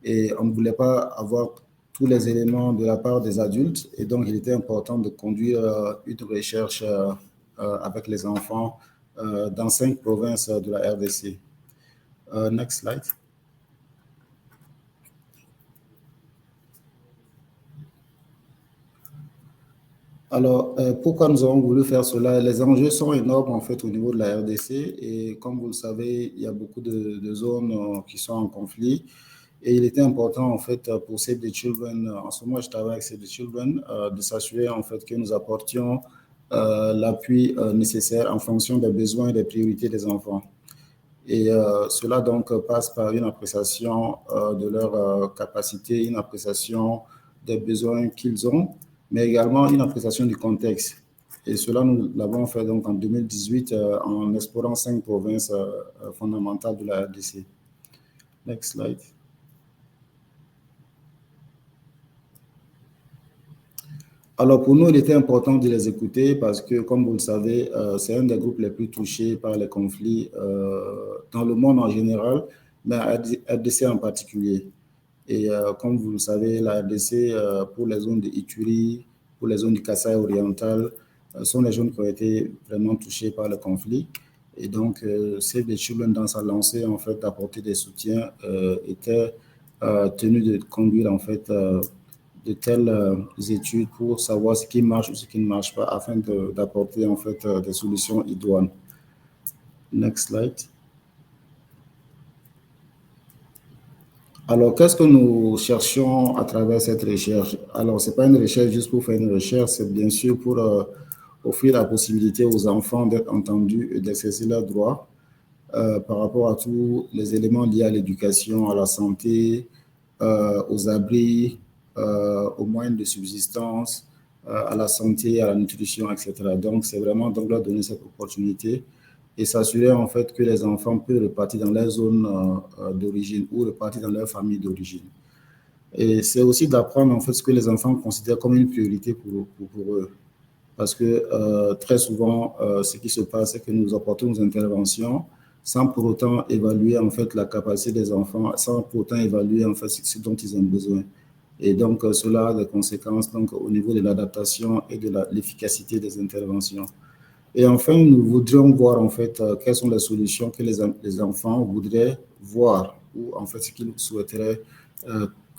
Et on ne voulait pas avoir tous les éléments de la part des adultes. Et donc, il était important de conduire une recherche avec les enfants dans 5 provinces de la RDC. Next slide. Alors, pourquoi nous avons voulu faire cela? Les enjeux sont énormes en fait au niveau de la RDC et comme vous le savez, il y a beaucoup de zones qui sont en conflit. Et il était important, en fait, pour Save the Children, en ce moment, je travaille avec Save the Children, de s'assurer, en fait, que nous apportions l'appui nécessaire en fonction des besoins et des priorités des enfants. Et cela, donc, passe par une appréciation de leur capacité, une appréciation des besoins qu'ils ont, mais également une appréciation du contexte. Et cela, nous l'avons fait, donc, en 2018, en explorant 5 provinces fondamentales de la RDC. Next slide. Alors, pour nous, il était important de les écouter parce que, comme vous le savez, c'est un des groupes les plus touchés par les conflits dans le monde en général, mais à RDC en particulier. Et comme vous le savez, la RDC, pour les zones de Ituri, pour les zones du Kasaï oriental, sont les jeunes qui ont été vraiment touchés par le conflit. Et donc, Save the Children, dans sa lancée, en fait, d'apporter des soutiens, était tenu de conduire, en fait, de telles études pour savoir ce qui marche ou ce qui ne marche pas, afin d'apporter, en fait, des solutions idoines. Next slide. Alors, qu'est-ce que nous cherchons à travers cette recherche? Alors, ce n'est pas une recherche juste pour faire une recherche, c'est bien sûr pour offrir la possibilité aux enfants d'être entendus et d'exercer leurs droits par rapport à tous les éléments liés à l'éducation, à la santé, aux abris, aux moyens de subsistance, à la santé, à la nutrition, etc. Donc, c'est vraiment donc leur donner cette opportunité et s'assurer en fait que les enfants peuvent repartir dans leur zone d'origine ou repartir dans leur famille d'origine. Et c'est aussi d'apprendre en fait ce que les enfants considèrent comme une priorité pour eux. Parce que très souvent, ce qui se passe, c'est que nous apportons nos interventions sans pour autant évaluer en fait la capacité des enfants, sans pour autant évaluer en fait ce dont ils ont besoin. Et donc, cela a des conséquences donc, au niveau de l'adaptation et de l'efficacité des interventions. Et enfin, nous voudrions voir en fait quelles sont les solutions que les enfants voudraient voir ou en fait ce qu'ils souhaiteraient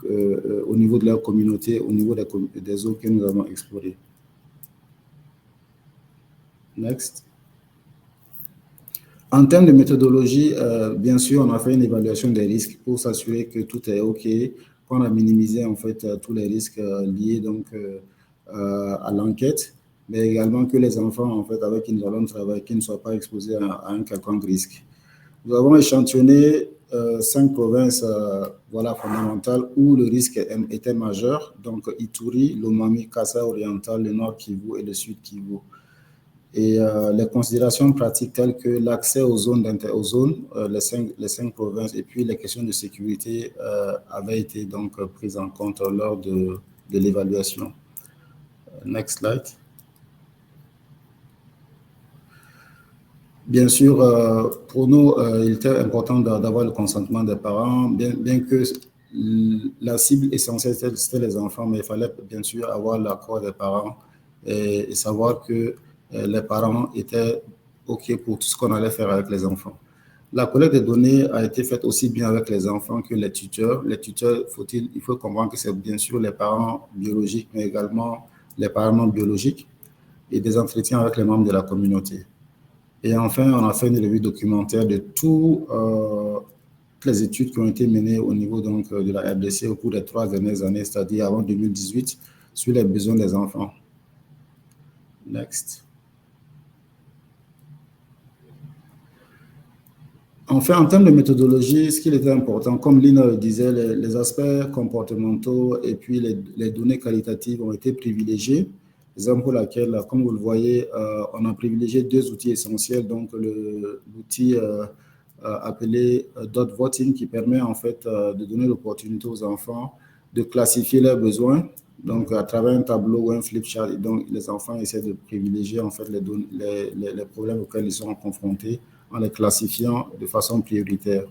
au niveau de leur communauté, au niveau des zones que nous avons explorées. Next. En termes de méthodologie, bien sûr, on a fait une évaluation des risques pour s'assurer que tout est OK, qu'on a minimisé en fait tous les risques liés donc à l'enquête, mais également que les enfants en fait avec qui nous allons travailler, qui ne soient pas exposés à un quelconque risque. Nous avons échantillonné 5 provinces voilà, fondamentales où le risque était majeur, donc Ituri, Lomami, Kassa oriental, le Nord Kivu et le Sud Kivu. Et les considérations pratiques telles que l'accès aux zones les cinq provinces et puis les questions de sécurité avaient été donc prises en compte lors de l'évaluation. Next slide. Bien sûr, pour nous, il était important d'avoir le consentement des parents, bien que la cible essentielle, c'était les enfants, mais il fallait bien sûr avoir l'accord des parents et savoir que les parents étaient OK pour tout ce qu'on allait faire avec les enfants. La collecte des données a été faite aussi bien avec les enfants que les tuteurs. Les tuteurs, il faut comprendre que c'est bien sûr les parents biologiques, mais également les parents non biologiques et des entretiens avec les membres de la communauté. Et enfin, on a fait une revue documentaire de toutes les études qui ont été menées au niveau donc, de la RDC au cours des 3 dernières années, c'est-à-dire avant 2018, sur les besoins des enfants. Next. Enfin, en termes de méthodologie, ce qui était important, comme Lina le disait, les aspects comportementaux et puis les données qualitatives ont été privilégiés. Raison pour laquelle, comme vous le voyez, on a privilégié 2 outils essentiels. Donc, l'outil appelé Dot Voting qui permet en fait de donner l'opportunité aux enfants de classifier leurs besoins. Donc, à travers un tableau ou un flip chart, donc les enfants essaient de privilégier en fait les problèmes auxquels ils sont confrontés en les classifiant de façon prioritaire.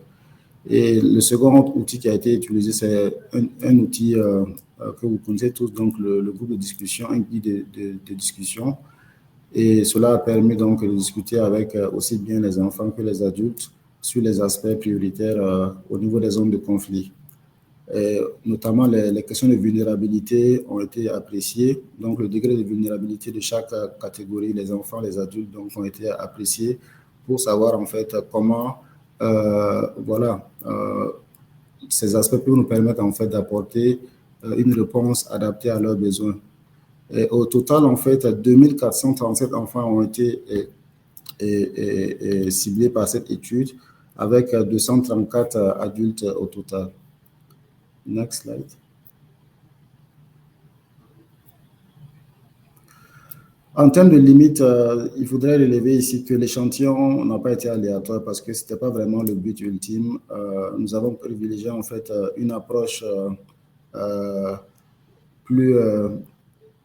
Et le second outil qui a été utilisé, c'est un outil que vous connaissez tous, donc le groupe de discussion, un guide de discussion. Et cela a permis donc de discuter avec aussi bien les enfants que les adultes sur les aspects prioritaires au niveau des zones de conflit. Et notamment, les questions de vulnérabilité ont été appréciées. Donc, le degré de vulnérabilité de chaque catégorie, les enfants, les adultes, donc, ont été appréciés pour savoir en fait comment ces aspects peuvent nous permettre en fait d'apporter une réponse adaptée à leurs besoins. Et au total, en fait, 2437 enfants ont été ciblés par cette étude, avec 234 adultes au total. Next slide. En termes de limites, il faudrait relever ici que l'échantillon n'a pas été aléatoire parce que ce n'était pas vraiment le but ultime. Nous avons privilégié en fait une approche plus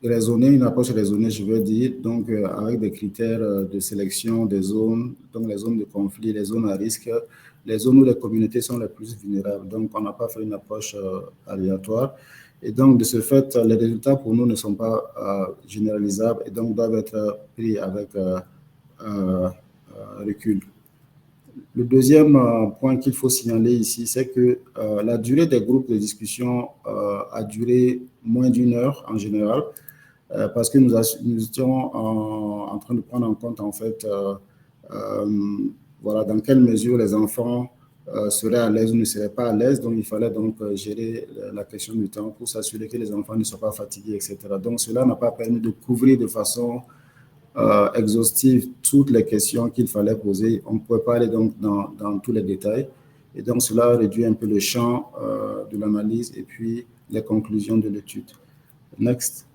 raisonnée, je veux dire, donc avec des critères de sélection des zones, donc les zones de conflit, les zones à risque, les zones où les communautés sont les plus vulnérables. Donc, on n'a pas fait une approche aléatoire. Et donc, de ce fait, les résultats pour nous ne sont pas généralisables et donc doivent être pris avec recul. Le deuxième point qu'il faut signaler ici, c'est que la durée des groupes de discussion a duré moins d'1 heure en général, parce que nous étions en train de prendre en compte, en fait, voilà, dans quelle mesure les enfants seraient à l'aise ou ne seraient pas à l'aise. Donc, il fallait donc gérer la question du temps pour s'assurer que les enfants ne soient pas fatigués, etc. Donc, cela n'a pas permis de couvrir de façon exhaustive toutes les questions qu'il fallait poser. On ne pouvait pas aller donc dans tous les détails. Et donc, cela réduit un peu le champ de l'analyse et puis les conclusions de l'étude. Next.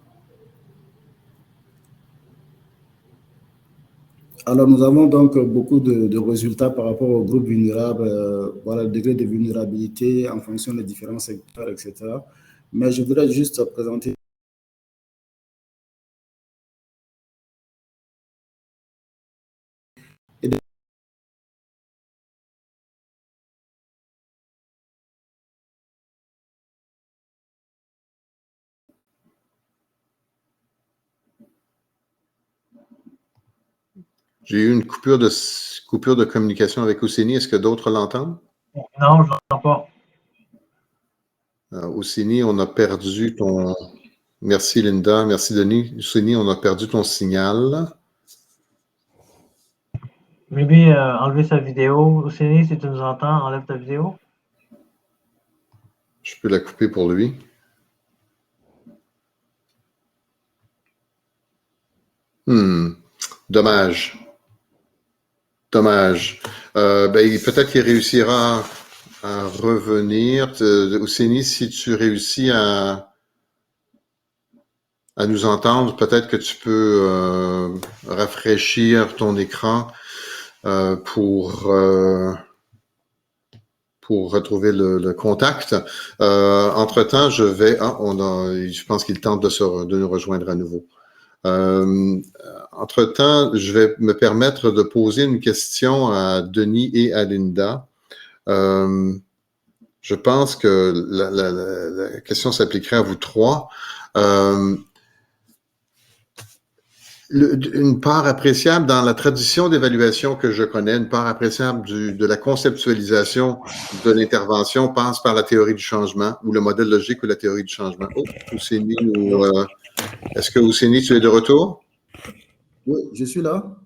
Alors, nous avons donc beaucoup de résultats par rapport aux groupes vulnérables, voilà, le degré de vulnérabilité en fonction des différents secteurs, etc. Mais je voudrais juste présenter. J'ai eu une coupure de communication avec Ousseni. Est-ce que d'autres l'entendent? Non, je ne l'entends pas. Ousseni, on a perdu ton... Merci Linda, merci Denis. Ousseni, on a perdu ton signal. Maybe enlever sa vidéo. Ousseni, si tu nous entends, enlève ta vidéo. Je peux la couper pour lui. Dommage. Dommage. Peut-être qu'il réussira à revenir. Ousseni, si tu réussis à nous entendre, peut-être que tu peux rafraîchir ton écran pour retrouver le contact. Entre-temps, je pense qu'il tente de nous rejoindre à nouveau. Entre-temps, je vais me permettre de poser une question à Denis et à Linda. Je pense que la question s'appliquerait à vous trois. Une part appréciable dans la tradition d'évaluation que je connais, une part appréciable de la conceptualisation de l'intervention passe par la théorie du changement ou le modèle logique ou la théorie du changement. Oh, Ousseni, est-ce que Ousseni, tu es de retour? Oui, je suis là.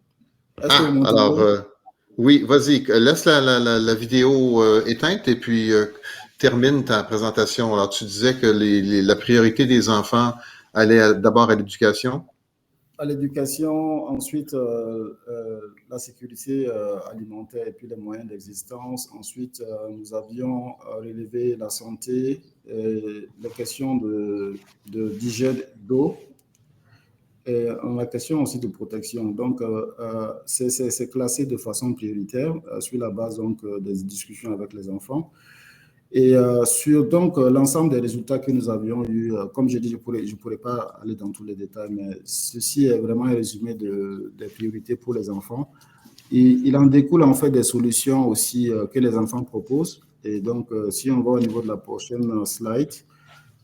Oui, vas-y, laisse la vidéo éteinte et puis termine ta présentation. Alors, tu disais que la priorité des enfants allait d'abord à l'éducation? À l'éducation, ensuite la sécurité alimentaire et puis les moyens d'existence. Ensuite, nous avions relevé la santé, les questions d'hygiène d'eau et la question aussi de protection. Donc, c'est classé de façon prioritaire sur la base donc, des discussions avec les enfants. Et sur donc l'ensemble des résultats que nous avions eus, comme je dis, je pourrais pas aller dans tous les détails, mais ceci est vraiment un résumé des priorités pour les enfants. Il en découle en fait des solutions aussi que les enfants proposent. Et donc, si on va au niveau de la prochaine slide,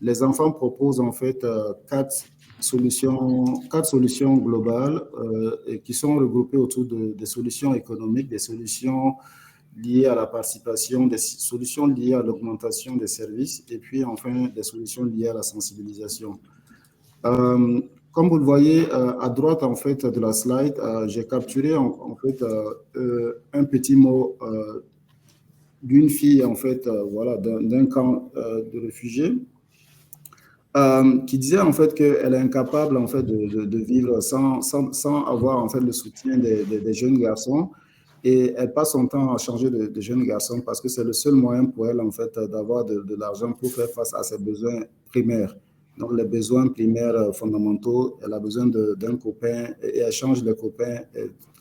les enfants proposent en fait quatre solutions globales qui sont regroupées autour des solutions économiques, des solutions liées à la participation, des solutions liées à l'augmentation des services et puis enfin des solutions liées à la sensibilisation. Comme vous le voyez à droite en fait de la slide, j'ai capturé en fait un petit mot d'une fille en fait voilà d'un camp de réfugiés qui disait en fait qu'elle est incapable en fait de vivre sans avoir en fait le soutien des jeunes garçons. Et elle passe son temps à changer de jeunes garçons parce que c'est le seul moyen pour elle, en fait, d'avoir de l'argent pour faire face à ses besoins primaires. Donc, les besoins primaires fondamentaux, elle a besoin d'un copain et elle change de copain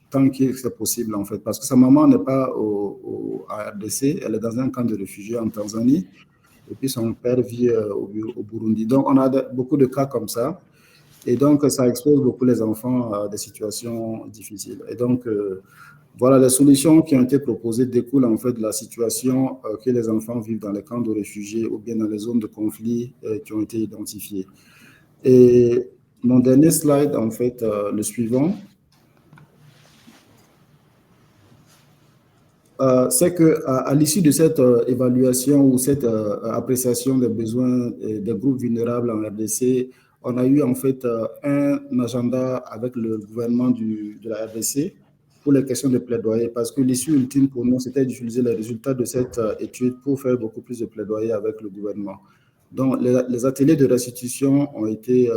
tant que c'est possible, en fait. Parce que sa maman n'est pas à RDC, elle est dans un camp de réfugiés en Tanzanie et puis son père vit au Burundi. Donc, on a beaucoup de cas comme ça. Et donc, ça expose beaucoup les enfants à des situations difficiles. Et donc, voilà, les solutions qui ont été proposées découlent en fait de la situation que les enfants vivent dans les camps de réfugiés ou bien dans les zones de conflit qui ont été identifiées. Et mon dernier slide, en fait, le suivant, c'est qu'à l'issue de cette évaluation ou cette appréciation des besoins des groupes vulnérables en RDC, on a eu en fait un agenda avec le gouvernement de la RDC pour les questions de plaidoyer, parce que l'issue ultime pour nous, c'était d'utiliser les résultats de cette étude pour faire beaucoup plus de plaidoyer avec le gouvernement. Donc, les ateliers de restitution ont été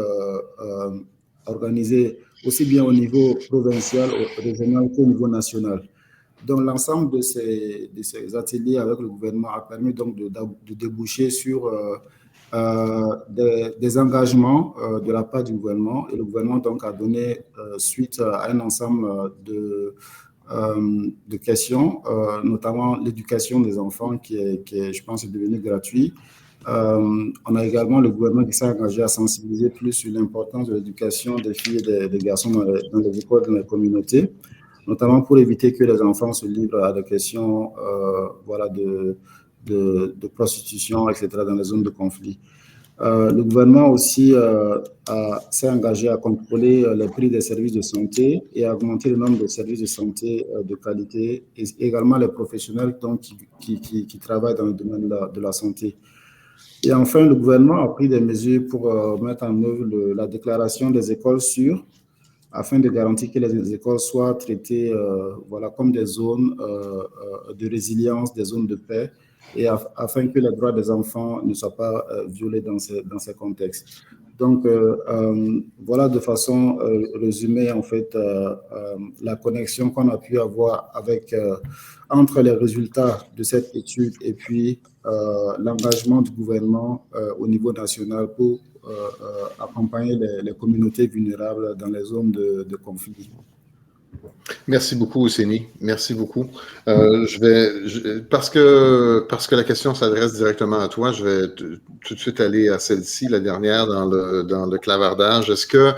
organisés aussi bien au niveau provincial, régional qu'au niveau national. Donc, l'ensemble de ces ateliers avec le gouvernement a permis donc de déboucher sur des engagements de la part du gouvernement. Et le gouvernement donc a donné suite à un ensemble de questions, notamment l'éducation des enfants qui est, je pense, est devenue gratuite. On a également le gouvernement qui s'est engagé à sensibiliser plus sur l'importance de l'éducation des filles et des garçons dans les écoles, dans les communautés, notamment pour éviter que les enfants se livrent à des questions voilà, de prostitution, etc., dans les zones de conflit. Le gouvernement aussi s'est engagé à contrôler les prix des services de santé et à augmenter le nombre de services de santé de qualité et également les professionnels donc, qui travaillent dans le domaine de la santé. Et enfin, le gouvernement a pris des mesures pour mettre en œuvre la déclaration des écoles sûres afin de garantir que les écoles soient traitées voilà, comme des zones de résilience, des zones de paix, et afin que les droits des enfants ne soient pas violés dans ces contextes. Donc, voilà de façon résumée, en fait, la connexion qu'on a pu avoir avec, entre les résultats de cette étude et puis l'engagement du gouvernement au niveau national pour accompagner les communautés vulnérables dans les zones de conflit. Merci beaucoup, Ouseni. Merci beaucoup. Parce que la question s'adresse directement à toi, je vais tout de suite aller à celle-ci, la dernière dans le clavardage. Est-ce que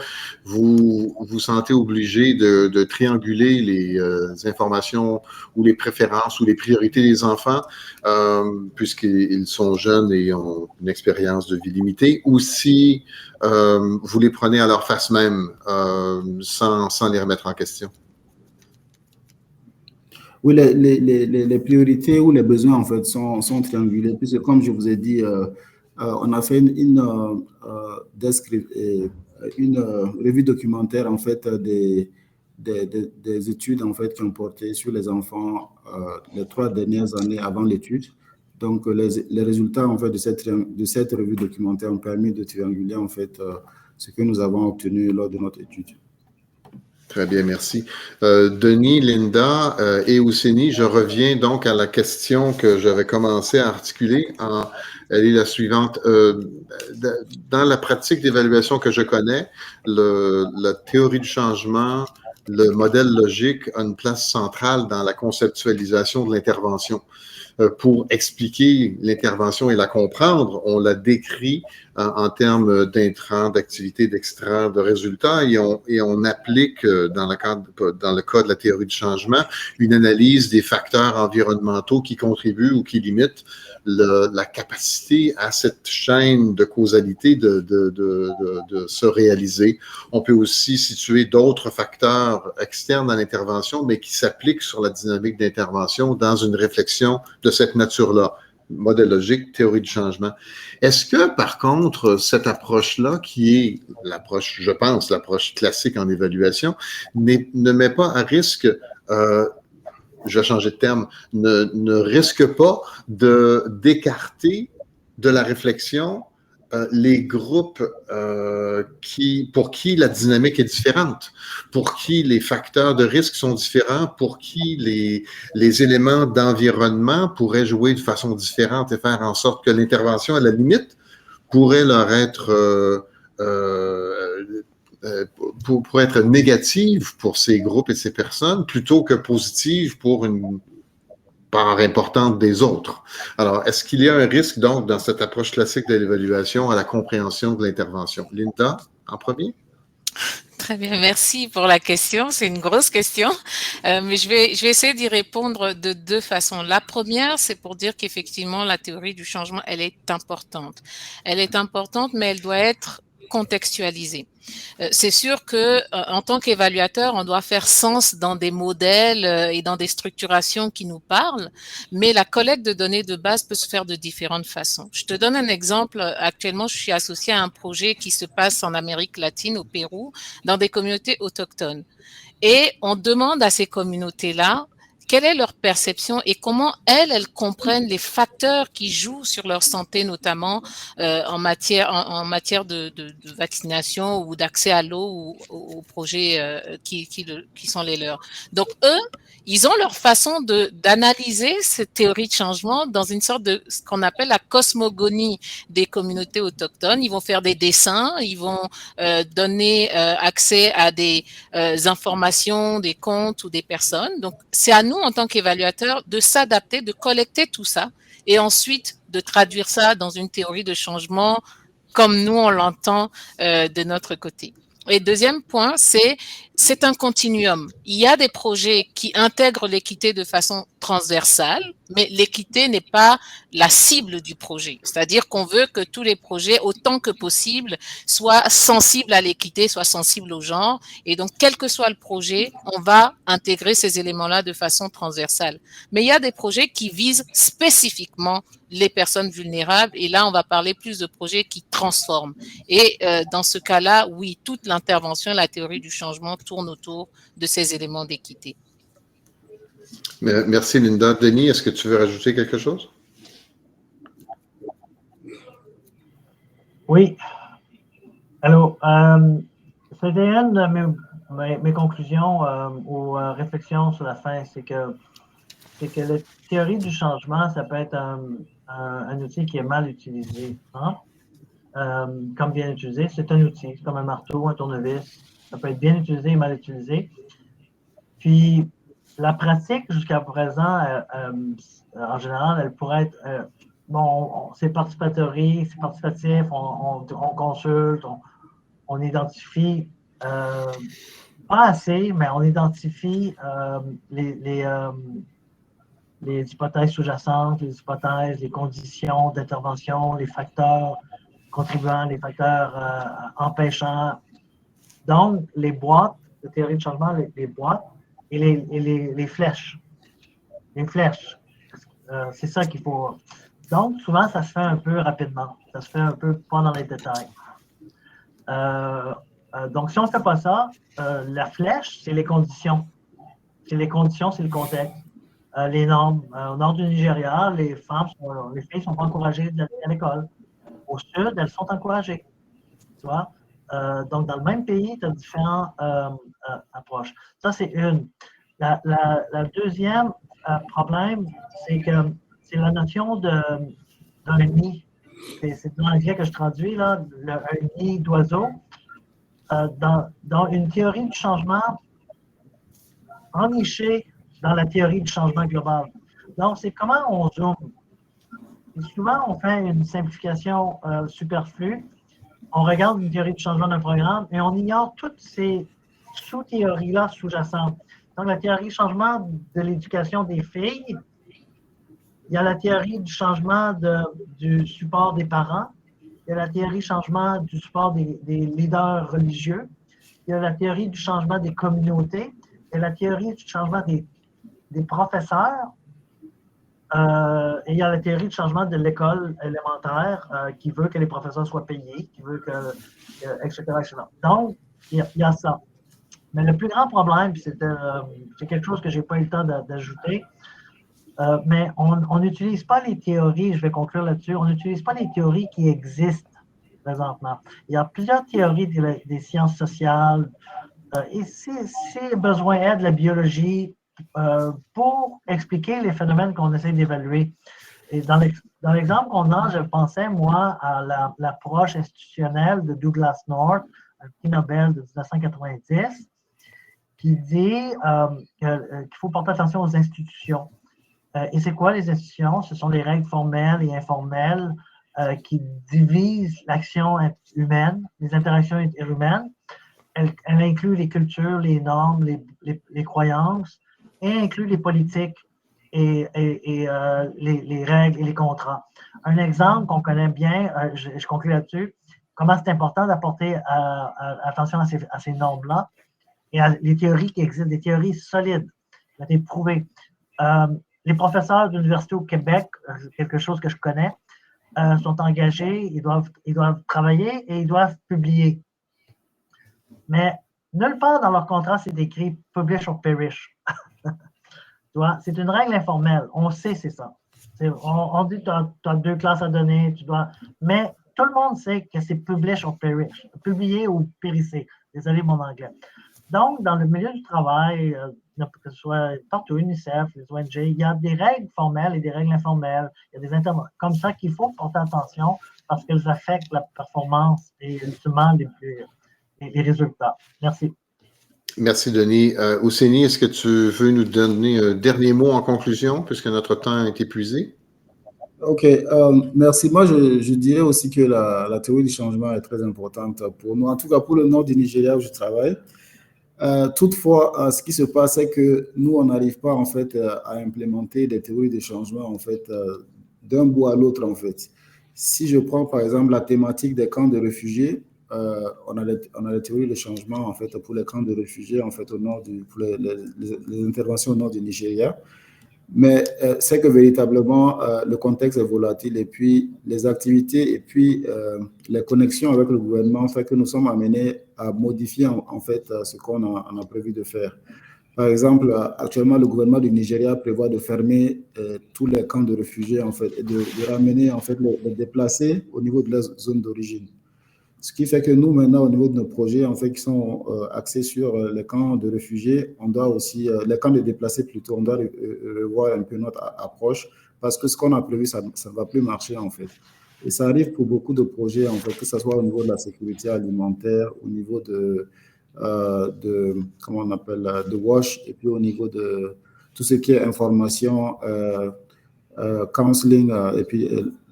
vous vous sentez obligé de trianguler les informations ou les préférences ou les priorités des enfants, puisqu'ils sont jeunes et ont une expérience de vie limitée, ou si vous les prenez à leur face même, sans les remettre en question? Oui, les priorités ou les besoins, en fait, sont triangulés, puisque, comme je vous ai dit, on a fait une revue documentaire, en fait, des études, en fait, qui ont porté sur les enfants les 3 dernières années avant l'étude. Donc, les résultats, en fait, de cette revue documentaire ont permis de trianguler, en fait, ce que nous avons obtenu lors de notre étude. Très bien, merci. Denis, Linda et Ouseni, je reviens donc à la question que j'avais commencé à articuler. Elle est la suivante. Dans la pratique d'évaluation que je connais, la théorie du changement, le modèle logique a une place centrale dans la conceptualisation de l'intervention. Pour expliquer l'intervention et la comprendre, on la décrit en termes d'intrants, d'activités, d'extrants, de résultats, et on applique, dans le cas de la théorie du changement, une analyse des facteurs environnementaux qui contribuent ou qui limitent la capacité à cette chaîne de causalité de se réaliser. On peut aussi situer d'autres facteurs externes à l'intervention, mais qui s'appliquent sur la dynamique d'intervention dans une réflexion de cette nature-là. Modèle logique, théorie du changement. Est-ce que, par contre, cette approche-là, qui est l'approche, je pense, l'approche classique en évaluation, ne met pas à risque, je vais changer de terme, ne risque pas d'écarter de la réflexion les groupes pour qui la dynamique est différente, pour qui les facteurs de risque sont différents, pour qui les éléments d'environnement pourraient jouer de façon différente et faire en sorte que l'intervention, à la limite, pourrait leur être pour être négative pour ces groupes et ces personnes, plutôt que positive pour une part importante des autres. Alors, est-ce qu'il y a un risque, donc, dans cette approche classique de l'évaluation à la compréhension de l'intervention? Linda, en premier? Très bien, merci pour la question. C'est une grosse question, mais je vais essayer d'y répondre de deux façons. La première, c'est pour dire qu'effectivement, la théorie du changement, elle est importante. Elle est importante, mais elle doit être contextualisée. C'est sûr que en tant qu'évaluateur, on doit faire sens dans des modèles et dans des structurations qui nous parlent, mais la collecte de données de base peut se faire de différentes façons. Je te donne un exemple. Actuellement, je suis associée à un projet qui se passe en Amérique latine, au Pérou, dans des communautés autochtones. Et on demande à ces communautés-là quelle est leur perception et comment elles comprennent les facteurs qui jouent sur leur santé, notamment en matière de vaccination ou d'accès à l'eau ou aux projets qui sont les leurs. Donc, eux, ils ont leur façon d'analyser cette théorie de changement dans une sorte de ce qu'on appelle la cosmogonie des communautés autochtones. Ils vont faire des dessins, ils vont donner accès à des informations, des comptes ou des personnes. Donc, c'est à nous, en tant qu'évaluateurs, de s'adapter, de collecter tout ça et ensuite de traduire ça dans une théorie de changement comme nous, on l'entend de notre côté. Et deuxième point, c'est un continuum. Il y a des projets qui intègrent l'équité de façon transversale, mais l'équité n'est pas la cible du projet. C'est-à-dire qu'on veut que tous les projets, autant que possible, soient sensibles à l'équité, soient sensibles au genre. Et donc, quel que soit le projet, on va intégrer ces éléments-là de façon transversale. Mais il y a des projets qui visent spécifiquement les personnes vulnérables. Et là, on va parler plus de projets qui transforment. Et dans ce cas-là, oui, toute l'intervention, la théorie du changement tourne autour de ces éléments d'équité. Merci, Linda. Denis, est-ce que tu veux rajouter quelque chose? Oui. Alors, c'était une de mes conclusions ou réflexions sur la fin, c'est que la théorie du changement, ça peut être un outil qui est mal utilisé. Hein? Comme bien utilisé, c'est un outil, c'est comme un marteau, un tournevis. Ça peut être bien utilisé et mal utilisé. Puis, la pratique jusqu'à présent, en général, elle pourrait être, c'est participatif, on consulte, on identifie, pas assez, mais on identifie les hypothèses sous-jacentes, les hypothèses, les conditions d'intervention, les facteurs contribuants, les facteurs empêchants. Donc, les boîtes de théorie de changement, les boîtes et les flèches. Les flèches. C'est ça qu'il faut. Donc, souvent, ça se fait un peu rapidement. Ça se fait un peu pas dans les détails. Donc, si on ne fait pas ça, la flèche, c'est les conditions. C'est les conditions, c'est le contexte. Les normes. Au nord du Nigeria, les filles sont pas encouragées d'aller à l'école. Au sud, elles sont encouragées. Tu vois? Donc, dans le même pays, tu as différentes approches. Ça, c'est une. La deuxième problème, c'est que c'est la notion d'un nid. C'est dans l'anglais que je traduis, là, un nid d'oiseau. Dans une théorie du changement ennichée dans la théorie du changement global. Donc, c'est comment on zoome. Et souvent, on fait une simplification superflue. On regarde une théorie du changement d'un programme et on ignore toutes ces sous-théories-là sous-jacentes. Donc, la théorie du changement de l'éducation des filles, il y a la théorie du changement du support des parents, il y a la théorie du changement du support des leaders religieux, il y a la théorie du changement des communautés, il y a la théorie du changement des professeurs, et il y a la théorie du changement de l'école élémentaire qui veut que les professeurs soient payés, qui veut etc., etc. Donc, il y a ça. Mais le plus grand problème, c'est quelque chose que je n'ai pas eu le temps d'ajouter, mais on n'utilise pas les théories, je vais conclure là-dessus, on n'utilise pas les théories qui existent présentement. Il y a plusieurs théories des sciences sociales, et si besoin est de la biologie pour expliquer les phénomènes qu'on essaie d'évaluer. Et dans l'exemple qu'on a, je pensais, moi, à l'approche institutionnelle de Douglas North, un prix Nobel de 1990, qui dit qu'il faut porter attention aux institutions. Et c'est quoi les institutions? Ce sont les règles formelles et informelles qui divisent l'action humaine, les interactions interhumaines. elle inclut les cultures, les normes, les croyances, et inclut les politiques et les règles et les contrats. Un exemple qu'on connaît bien, je conclue là-dessus, comment c'est important d'apporter attention à ces normes-là et à les théories qui existent, des théories solides, qui ont été prouvées. Les professeurs de l'Université au Québec, quelque chose que je connais, sont engagés, ils doivent travailler et ils doivent publier. Mais nulle part dans leur contrat, c'est écrit « publish or perish ». C'est une règle informelle. On sait c'est ça. On dit que tu as 2 classes à donner, mais tout le monde sait que c'est publish or perish, publier ou périsser. Désolé mon anglais. Donc, dans le milieu du travail, que ce soit partout, UNICEF, les ONG, il y a des règles formelles et des règles informelles. Il y a des interventions comme ça qu'il faut porter attention parce qu'elles affectent la performance et ultimement les résultats. Merci. Merci, Denis. Ousseyni, est-ce que tu veux nous donner un dernier mot en conclusion, puisque notre temps est épuisé? OK. Merci. Moi, je dirais aussi que la théorie du changement est très importante pour nous, en tout cas pour le nord du Nigeria où je travaille. Toutefois, ce qui se passe, c'est que nous, on n'arrive pas en fait à implémenter des théories de changement en fait d'un bout à l'autre en fait. Si je prends par exemple la thématique des camps de réfugiés, on a les théories de changement en fait pour les camps de réfugiés en fait au nord pour les interventions au nord du Nigeria. Mais c'est que véritablement le contexte est volatile et puis les activités et puis les connexions avec le gouvernement fait que nous sommes amenés à modifier en fait ce qu'on a prévu de faire. Par exemple, actuellement, le gouvernement du Nigeria prévoit de fermer tous les camps de réfugiés en fait et de ramener en fait les déplacés au niveau de leur zone d'origine. Ce qui fait que nous, maintenant, au niveau de nos projets, en fait, qui sont axés sur les camps de réfugiés, on doit aussi, les camps de déplacés plutôt, on doit revoir un peu notre approche parce que ce qu'on a prévu, ça ne va plus marcher, en fait. Et ça arrive pour beaucoup de projets, en fait, que ce soit au niveau de la sécurité alimentaire, au niveau de comment on appelle, de WASH, et puis au niveau de tout ce qui est information, counseling, et puis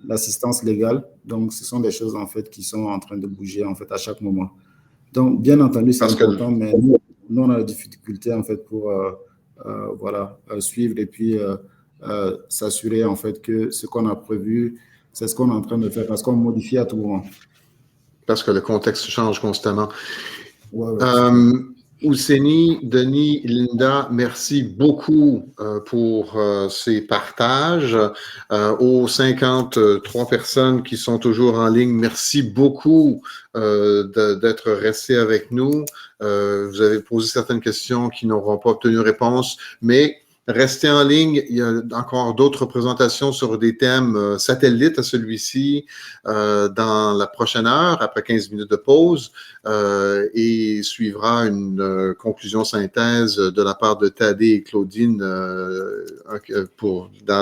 l'assistance légale. Donc, ce sont des choses, en fait, qui sont en train de bouger, en fait, à chaque moment. Donc, bien entendu, c'est important, mais nous, on a des difficultés, en fait, pour suivre et puis s'assurer, en fait, que ce qu'on a prévu, c'est ce qu'on est en train de faire, parce qu'on modifie à tout moment. Parce que le contexte change constamment. Ouais. Ousseyni, Denis, Linda, merci beaucoup pour ces partages. Aux 53 personnes qui sont toujours en ligne, merci beaucoup d'être restés avec nous. Vous avez posé certaines questions qui n'auront pas obtenu réponse, mais restez en ligne. Il y a encore d'autres présentations sur des thèmes satellites à celui-ci dans la prochaine heure, après 15 minutes de pause, et suivra une conclusion synthèse de la part de Thaddée et Claudine dans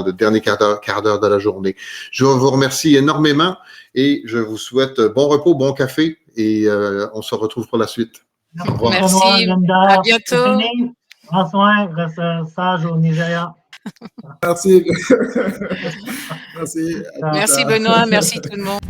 le dernier quart d'heure de la journée. Je vous remercie énormément et je vous souhaite bon repos, bon café et on se retrouve pour la suite. Au revoir. Merci, Linda. À bientôt. Prends soin, reste sage au Nigeria. Merci. Merci. Merci Benoît, merci tout le monde.